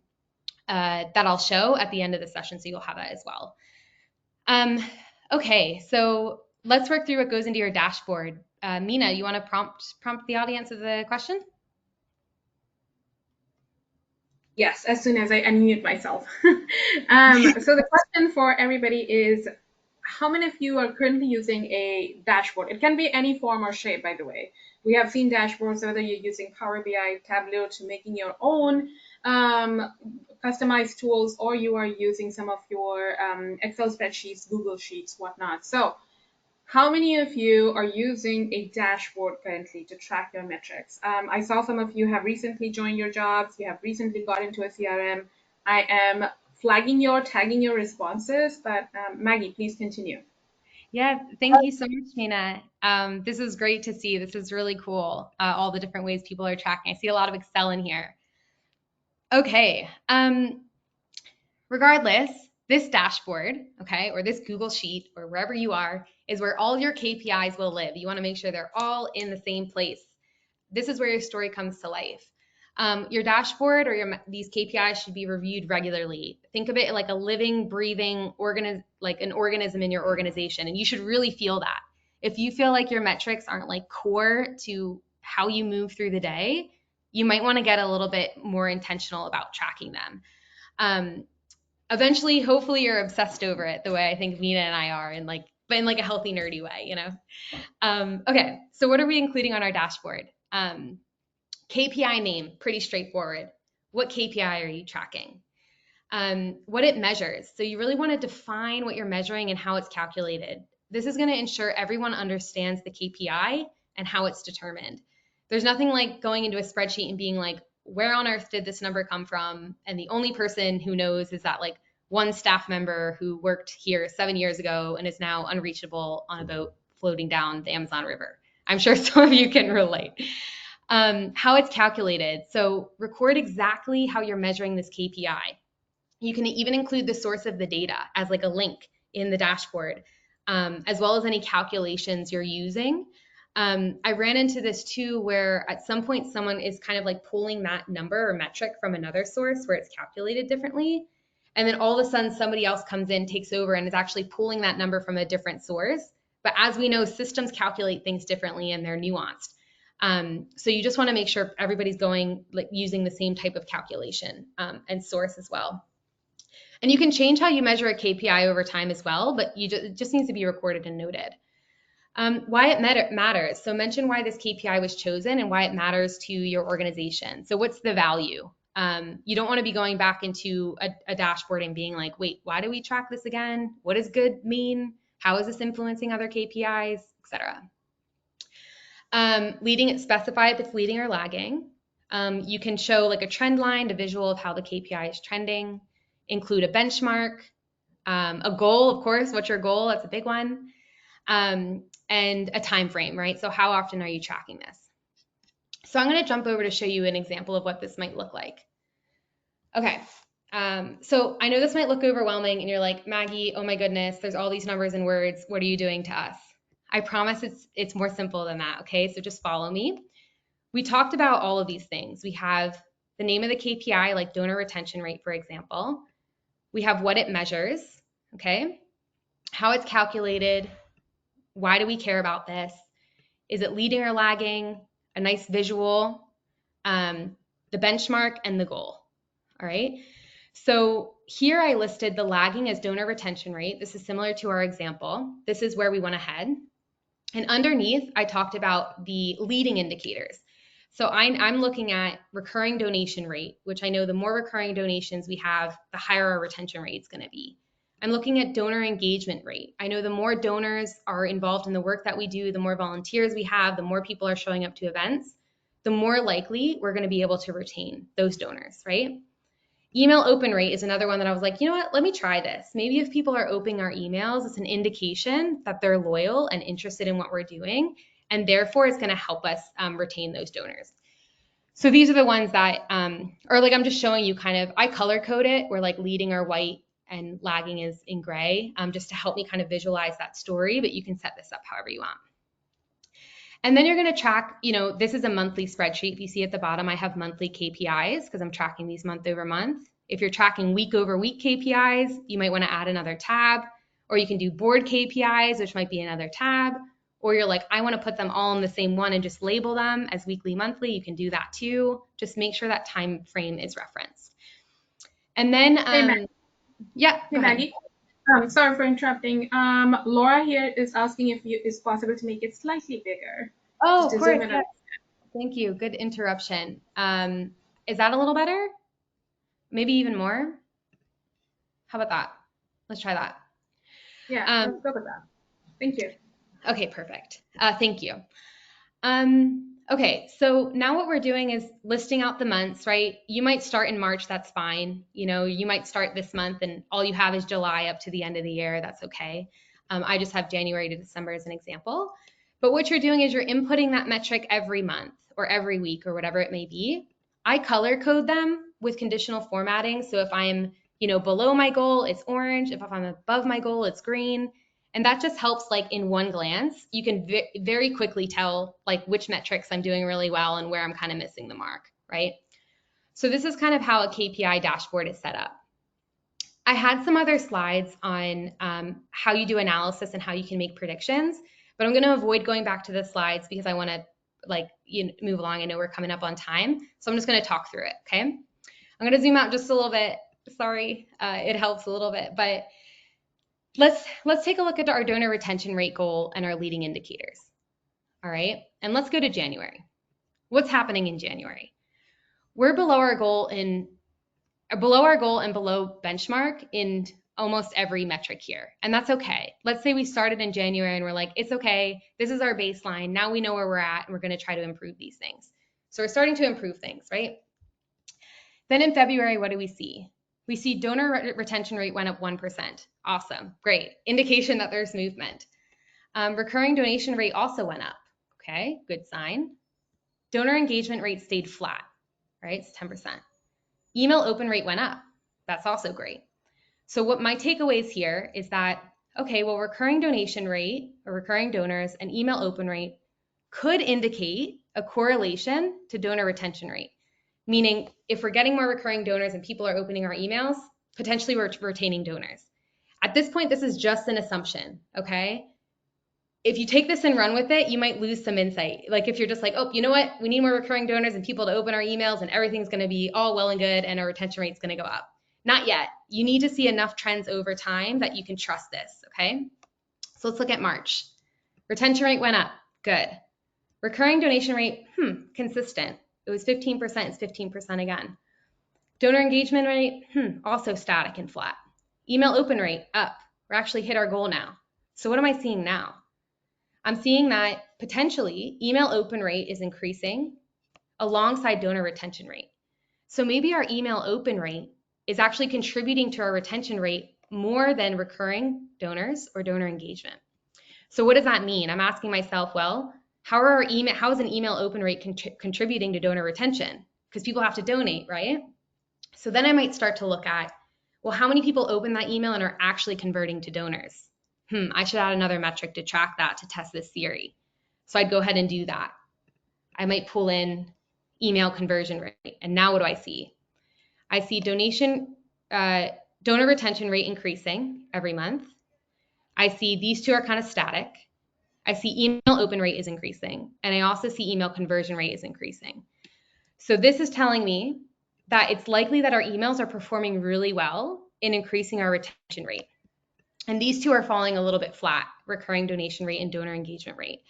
S2: that I'll show at the end of the session, so you'll have that as well. Okay, so let's work through what goes into your dashboard. Mina, you want to prompt the audience with the question?
S1: Yes, as soon as I unmute myself. So the question for everybody is, how many of you are currently using a dashboard? It can be any form or shape, by the way. We have seen dashboards, whether you're using Power BI, Tableau to making your own customized tools, or you are using some of your Excel spreadsheets, Google Sheets, whatnot. So how many of you are using a dashboard currently to track your metrics? I saw some of you have recently joined your jobs. You have recently got into a CRM. I am tagging your responses, but Maggie, please continue.
S2: Yeah, thank you so much, Mina. This is great to see. This is really cool, all the different ways people are tracking. I see a lot of Excel in here. Okay, regardless, this dashboard, okay, or this Google Sheet, or wherever you are, is where all your KPIs will live. You want to make sure they're all in the same place. This is where your story comes to life. Your dashboard or these KPIs should be reviewed regularly. Think of it like a living, breathing like an organism in your organization, and you should really feel that. If you feel like your metrics aren't like core to how you move through the day, you might want to get a little bit more intentional about tracking them. Eventually, hopefully, you're obsessed over it the way I think Mina and I are, but in like a healthy, nerdy way, you know. Okay, so what are we including on our dashboard? KPI name, pretty straightforward. What KPI are you tracking? What it measures. So you really want to define what you're measuring and how it's calculated. This is going to ensure everyone understands the KPI and how it's determined. There's nothing like going into a spreadsheet and being like, where on earth did this number come from? And the only person who knows is that like one staff member who worked here 7 years ago and is now unreachable on a boat floating down the Amazon River. I'm sure some of you can relate. How it's calculated. So record exactly how you're measuring this KPI. You can even include the source of the data as like a link in the dashboard, as well as any calculations you're using. I ran into this too, where at some point someone is kind of like pulling that number or metric from another source where it's calculated differently. And then all of a sudden somebody else comes in, takes over, and is actually pulling that number from a different source. But as we know, systems calculate things differently and they're nuanced. So you just want to make sure everybody's going like using the same type of calculation and source as well. And you can change how you measure a KPI over time as well, but it just needs to be recorded and noted. Why it matters. So mention why this KPI was chosen and why it matters to your organization. So what's the value? You don't want to be going back into a dashboard and being like, wait, why do we track this again? What does good mean? How is this influencing other KPIs, etc. Specify if it's leading or lagging. You can show like a trend line, a visual of how the KPI is trending. Include a benchmark, a goal, of course. What's your goal? That's a big one. And a time frame, right? So how often are you tracking this? So I'm going to jump over to show you an example of what this might look like. Okay. So I know this might look overwhelming and you're like, Maggie, oh my goodness, there's all these numbers and words. What are you doing to us? I promise it's more simple than that. Okay. So just follow me. We talked about all of these things. We have the name of the KPI, like donor retention rate, for example. We have what it measures. Okay. How it's calculated. Why do we care about this? Is it leading or lagging? A nice visual, the benchmark, and the goal. All right. So here I listed the lagging as donor retention rate. This is similar to our example. This is where we want to head. And underneath, I talked about the leading indicators. So I'm looking at recurring donation rate, which I know the more recurring donations we have, the higher our retention rate is going to be. I'm looking at donor engagement rate. I know the more donors are involved in the work that we do, the more volunteers we have, the more people are showing up to events, the more likely we're going to be able to retain those donors, right? Email open rate is another one that I was like, you know what, let me try this. Maybe if people are opening our emails, it's an indication that they're loyal and interested in what we're doing, and therefore it's going to help us retain those donors. So these are the ones that, or like I'm just showing you kind of, I color code it where like leading are white and lagging is in gray, just to help me kind of visualize that story, but you can set this up however you want. And then you're going to track, this is a monthly spreadsheet. If you see at the bottom, I have monthly KPIs because I'm tracking these month over month. If you're tracking week over week KPIs, you might want to add another tab, or you can do board KPIs, which might be another tab, or you're like, I want to put them all in the same one and just label them as weekly, monthly. You can do that too. Just make sure that time frame is referenced. And then, yeah.
S1: Hey, Maggie. Sorry for interrupting. Laura here is asking if it's possible to make it slightly bigger.
S2: Oh, of course. Yeah. Thank you. Good interruption. Is that a little better? Maybe even more? How about that? Let's try that.
S1: Yeah, let's go with that. Thank you.
S2: Okay, perfect. Thank you. Okay, so now what we're doing is listing out the months, right? You might start in March, that's fine. You might start this month and all you have is July up to the end of the year, that's okay. I just have January to December as an example. But what you're doing is you're inputting that metric every month or every week or whatever it may be. I color code them with conditional formatting. So if I'm, below my goal, it's orange. If I'm above my goal, it's green. And that just helps, like in one glance, you can very quickly tell like which metrics I'm doing really well and where I'm kind of missing the mark, right? So this is kind of how a KPI dashboard is set up. I had some other slides on how you do analysis and how you can make predictions, but I'm going to avoid going back to the slides because I want to move along. I know we're coming up on time, so I'm just going to talk through it, okay? I'm going to zoom out just a little bit. Sorry, it helps a little bit, but let's take a look at our donor retention rate goal and our leading indicators. All right, and let's go to January. What's happening in January? We're below our goal and below benchmark in almost every metric here, and that's okay. Let's say we started in January and we're like, it's okay. This is our baseline. Now we know where we're at, and we're going to try to improve these things. So we're starting to improve things, right? Then in February, what do we see? We see donor retention rate went up 1%. Awesome, great. Indication that there's movement. Recurring donation rate also went up. Okay, good sign. Donor engagement rate stayed flat, right? It's 10%. Email open rate went up. That's also great. So what my takeaways here is that, okay, well, recurring donation rate or recurring donors and email open rate could indicate a correlation to donor retention rate. Meaning if we're getting more recurring donors and people are opening our emails, potentially we're retaining donors. At this point, this is just an assumption, okay? If you take this and run with it, you might lose some insight. Like if you're just like, oh, you know what? We need more recurring donors and people to open our emails and everything's going to be all well and good and our retention rate's going to go up. Not yet. You need to see enough trends over time that you can trust this, okay? So let's look at March. Retention rate went up. Good. Recurring donation rate, consistent. It was 15%, it's 15% again. Donor engagement rate, also static and flat. Email open rate, up. We're actually hit our goal now. So what am I seeing now? I'm seeing that potentially email open rate is increasing alongside donor retention rate. So maybe our email open rate is actually contributing to our retention rate more than recurring donors or donor engagement. So what does that mean? I'm asking myself, well, how is an email open rate contributing to donor retention? Because people have to donate, right? So then I might start to look at, well, how many people open that email and are actually converting to donors? I should add another metric to track that to test this theory. So I'd go ahead and do that. I might pull in email conversion rate. And now what do I see? I see donor retention rate increasing every month. I see these two are kind of static. I see email open rate is increasing. And I also see email conversion rate is increasing. So this is telling me that it's likely that our emails are performing really well in increasing our retention rate. And these two are falling a little bit flat, recurring donation rate and donor engagement rate.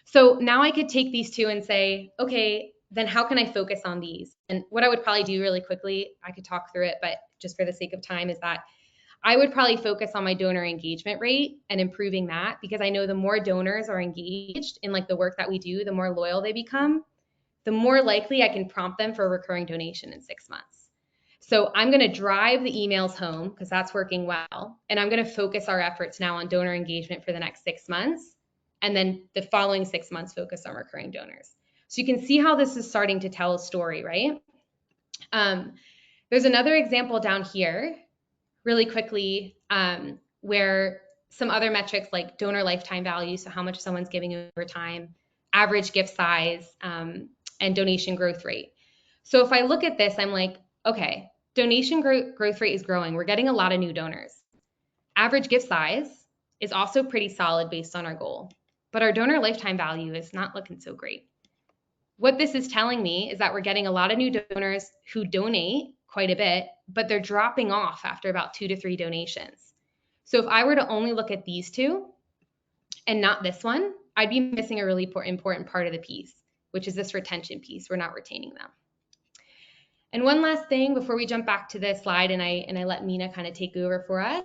S2: So now I could take these two and say, okay, then how can I focus on these? And what I would probably do really quickly, I could talk through it, but just for the sake of time, is that I would probably focus on my donor engagement rate and improving that, because I know the more donors are engaged in like the work that we do, the more loyal they become, the more likely I can prompt them for a recurring donation in 6 months. So I'm going to drive the emails home because that's working well. And I'm going to focus our efforts now on donor engagement for the next 6 months. And then the following 6 months, focus on recurring donors. So you can see how this is starting to tell a story, right? There's another example down here really quickly where some other metrics like donor lifetime value, so how much someone's giving over time, average gift size, and donation growth rate. So if I look at this, I'm like, okay, donation growth rate is growing. We're getting a lot of new donors. Average gift size is also pretty solid based on our goal, but our donor lifetime value is not looking so great. What this is telling me is that we're getting a lot of new donors who donate quite a bit, but they're dropping off after about 2 to 3 donations. So if I were to only look at these two and not this one, I'd be missing a really important part of the piece, which is this retention piece. We're not retaining them. And one last thing before we jump back to this slide and I let Mina kind of take over for us,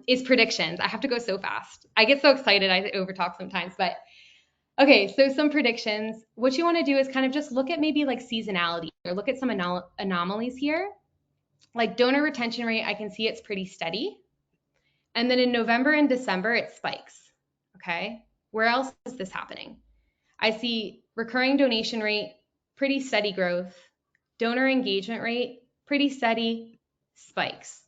S2: is predictions. I have to go so fast. I get so excited, I overtalk sometimes, but okay, so some predictions. What you want to do is kind of just look at maybe like seasonality or look at some anomalies here. Like donor retention rate, I can see it's pretty steady. And then in November and December, it spikes, okay? Where else is this happening? I see recurring donation rate, pretty steady growth. Donor engagement rate, pretty steady, spikes.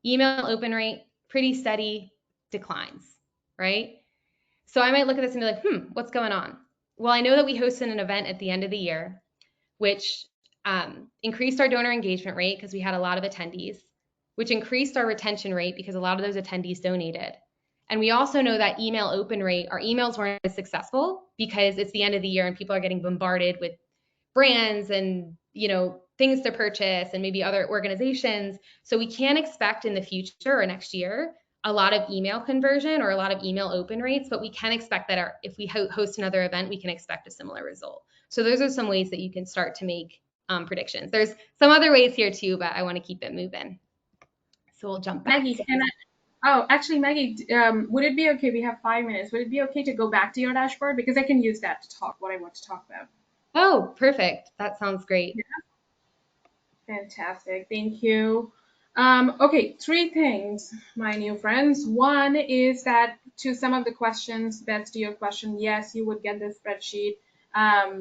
S2: Email open rate, pretty steady, declines, right? So I might look at this and be like, what's going on? Well, I know that we hosted an event at the end of the year, which increased our donor engagement rate because we had a lot of attendees, which increased our retention rate because a lot of those attendees donated. And we also know that email open rate, our emails weren't as successful because it's the end of the year and people are getting bombarded with brands and, you know, things to purchase and maybe other organizations. So we can't expect in the future or next year a lot of email conversion or a lot of email open rates, but we can expect that if we host another event, we can expect a similar result. So those are some ways that you can start to make predictions. There's some other ways here too, but I want to keep it moving. So we'll jump back.
S1: Maggie, actually, Maggie, would it be okay? We have 5 minutes. Would it be okay to go back to your dashboard? Because I can use that to talk what I want to talk about.
S2: Oh, perfect. That sounds great.
S1: Yeah. Fantastic. Thank you. Okay, three things, my new friends. One is that to some of the questions, that's to your question, yes, you would get the spreadsheet,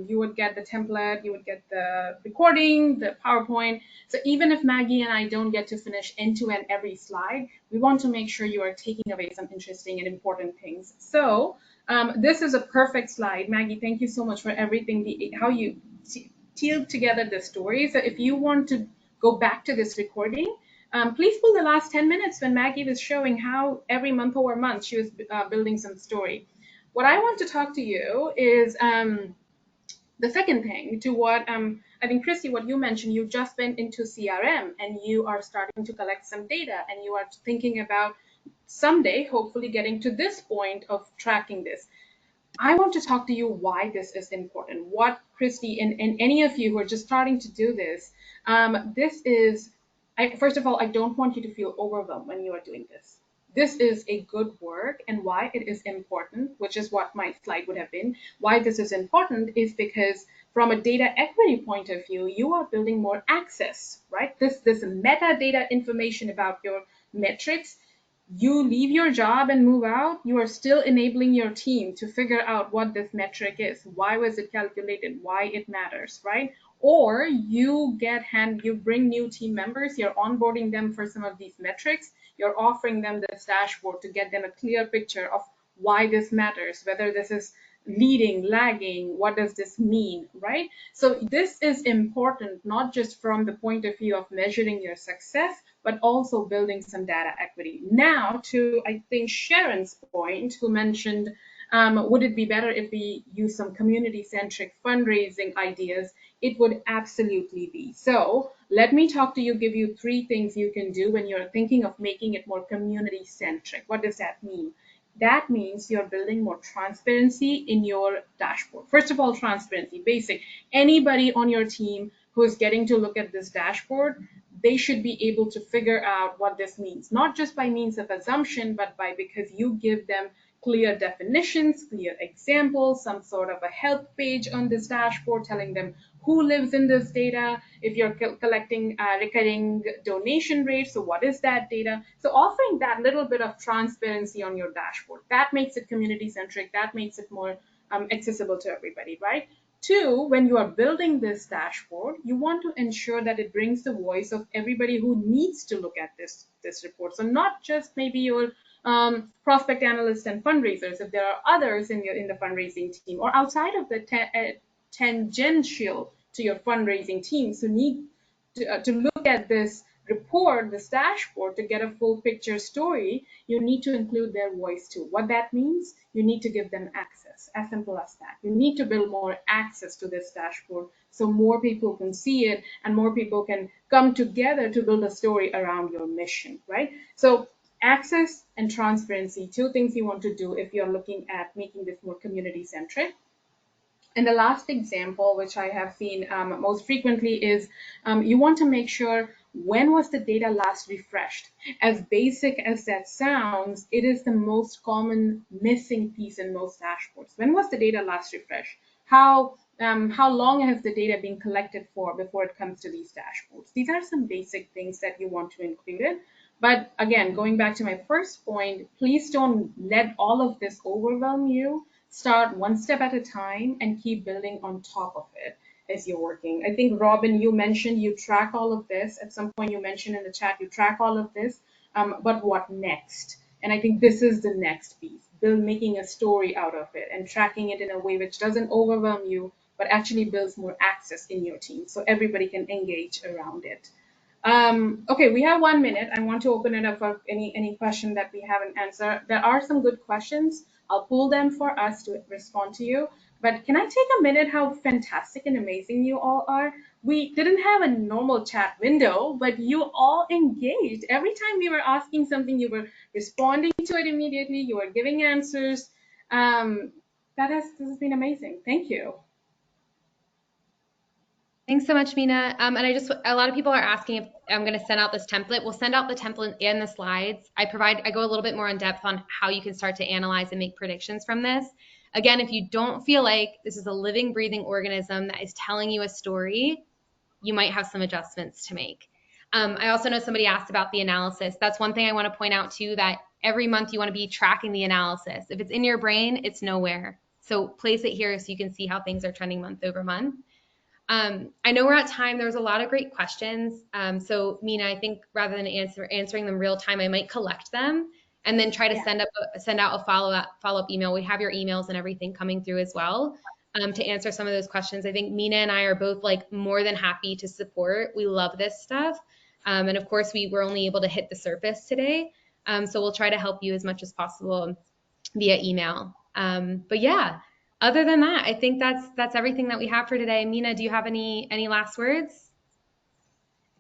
S1: you would get the template, you would get the recording, the PowerPoint. So even if Maggie and I don't get to finish end to end every slide, we want to make sure you are taking away some interesting and important things. So this is a perfect slide. Maggie, thank you so much for everything, how you teal together the story. So if you want to go back to this recording, please pull the last 10 minutes when Maggie was showing how every month over month she was building some story. What I want to talk to you is the second thing to what I think, Christy, what you mentioned, you just went into CRM and you are starting to collect some data and you are thinking about someday, hopefully, getting to this point of tracking this. I want to talk to you why this is important. What, Christy, and any of you who are just starting to do this, this is, first of all, I don't want you to feel overwhelmed when you are doing this. This is a good work, and why it is important, which is what my slide would have been. Why this is important is because from a data equity point of view, you are building more access, right? This metadata information about your metrics, you leave your job and move out, you are still enabling your team to figure out what this metric is, why was it calculated, why it matters, right? Or you bring new team members, you're onboarding them for some of these metrics, you're offering them this dashboard to get them a clear picture of why this matters, whether this is leading, lagging, what does this mean, right? So this is important, not just from the point of view of measuring your success, but also building some data equity. Now, to I think Sharon's point, who mentioned, would it be better if we use some community-centric fundraising ideas? It would absolutely be. So let me talk to you, give you three things you can do when you're thinking of making it more community-centric. What does that mean? That means you're building more transparency in your dashboard. First of all, transparency, basic. Anybody on your team who is getting to look at this dashboard, they should be able to figure out what this means, not just by means of assumption, but by because you give them clear definitions, clear examples, some sort of a help page on this dashboard telling them who lives in this data, if you're collecting recurring donation rates, so what is that data? So offering that little bit of transparency on your dashboard, that makes it community centric, that makes it more accessible to everybody, right? Two, when you are building this dashboard, you want to ensure that it brings the voice of everybody who needs to look at this report. So not just maybe your prospect analysts and fundraisers, if there are others in the fundraising team or outside of the tangential to your fundraising teams who need to look at this report, this dashboard, to get a full picture story, you need to include their voice too. What that means, you need to give them access, as simple as that. You need to build more access to this dashboard so more people can see it and more people can come together to build a story around your mission, right? So access and transparency, two things you want to do if you're looking at making this more community centric. And the last example, which I have seen most frequently, is you want to make sure when was the data last refreshed. As basic as that sounds, it is the most common missing piece in most dashboards. When was the data last refreshed? How long has the data been collected for before it comes to these dashboards? These are some basic things that you want to include in. But again, going back to my first point, please don't let all of this overwhelm you. Start one step at a time and keep building on top of it as you're working. I think, Robin, you mentioned you track all of this. At some point, you mentioned in the chat you track all of this. But what next? And I think this is the next piece. Making a story out of it and tracking it in a way which doesn't overwhelm you, but actually builds more access in your team so everybody can engage around it. Okay, we have 1 minute. I want to open it up for any question that we haven't answered. There are some good questions. I'll pull them for us to respond to you. But can I take a minute how fantastic and amazing you all are? We didn't have a normal chat window, but you all engaged. Every time we were asking something, you were responding to it immediately. You were giving answers. This has been amazing. Thank you.
S2: Thanks so much, Mina. And a lot of people are asking if I'm going to send out this template. We'll send out the template and the slides. I go a little bit more in depth on how you can start to analyze and make predictions from this. Again, if you don't feel like this is a living, breathing organism that is telling you a story, you might have some adjustments to make. I also know somebody asked about the analysis. That's one thing I want to point out too, that every month you want to be tracking the analysis. If it's in your brain, it's nowhere. So place it here so you can see how things are trending month over month. I know we're at time. There was a lot of great questions. So Mina, I think rather than answering them real time, I might collect them and then try to send out a follow-up email. We have your emails and everything coming through as well, to answer some of those questions. I think Mina and I are both like more than happy to support. We love this stuff. And of course, we were only able to hit the surface today. So we'll try to help you as much as possible via email. But yeah, other than that, I think that's everything that we have for today. Mina, do you have any last words?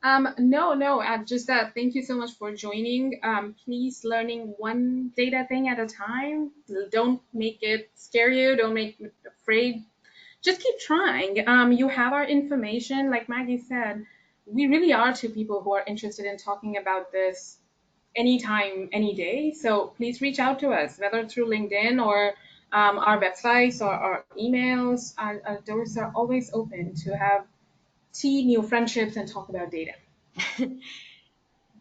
S1: No, just that. Thank you so much for joining. Please learning one data thing at a time. Don't make it scare you. Don't make it afraid. Just keep trying. You have our information. Like Maggie said, we really are two people who are interested in talking about this anytime, any day. So please reach out to us, whether through LinkedIn or our websites or our emails. Our doors are always open to have tea, new friendships, and talk about data.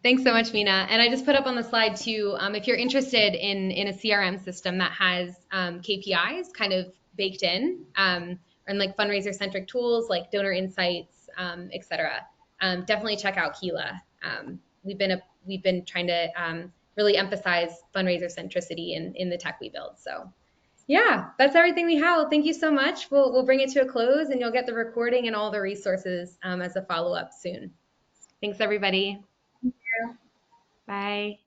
S2: Thanks so much, Mina. And I just put up on the slide too, if you're interested in a CRM system that has KPIs kind of baked in, and like fundraiser centric tools like donor insights, et cetera, definitely check out Keela. We've been trying to really emphasize fundraiser centricity in the tech we build. So yeah, that's everything we have. Thank you so much. We'll bring it to a close, and you'll get the recording and all the resources as a follow-up soon. Thanks, everybody. Bye.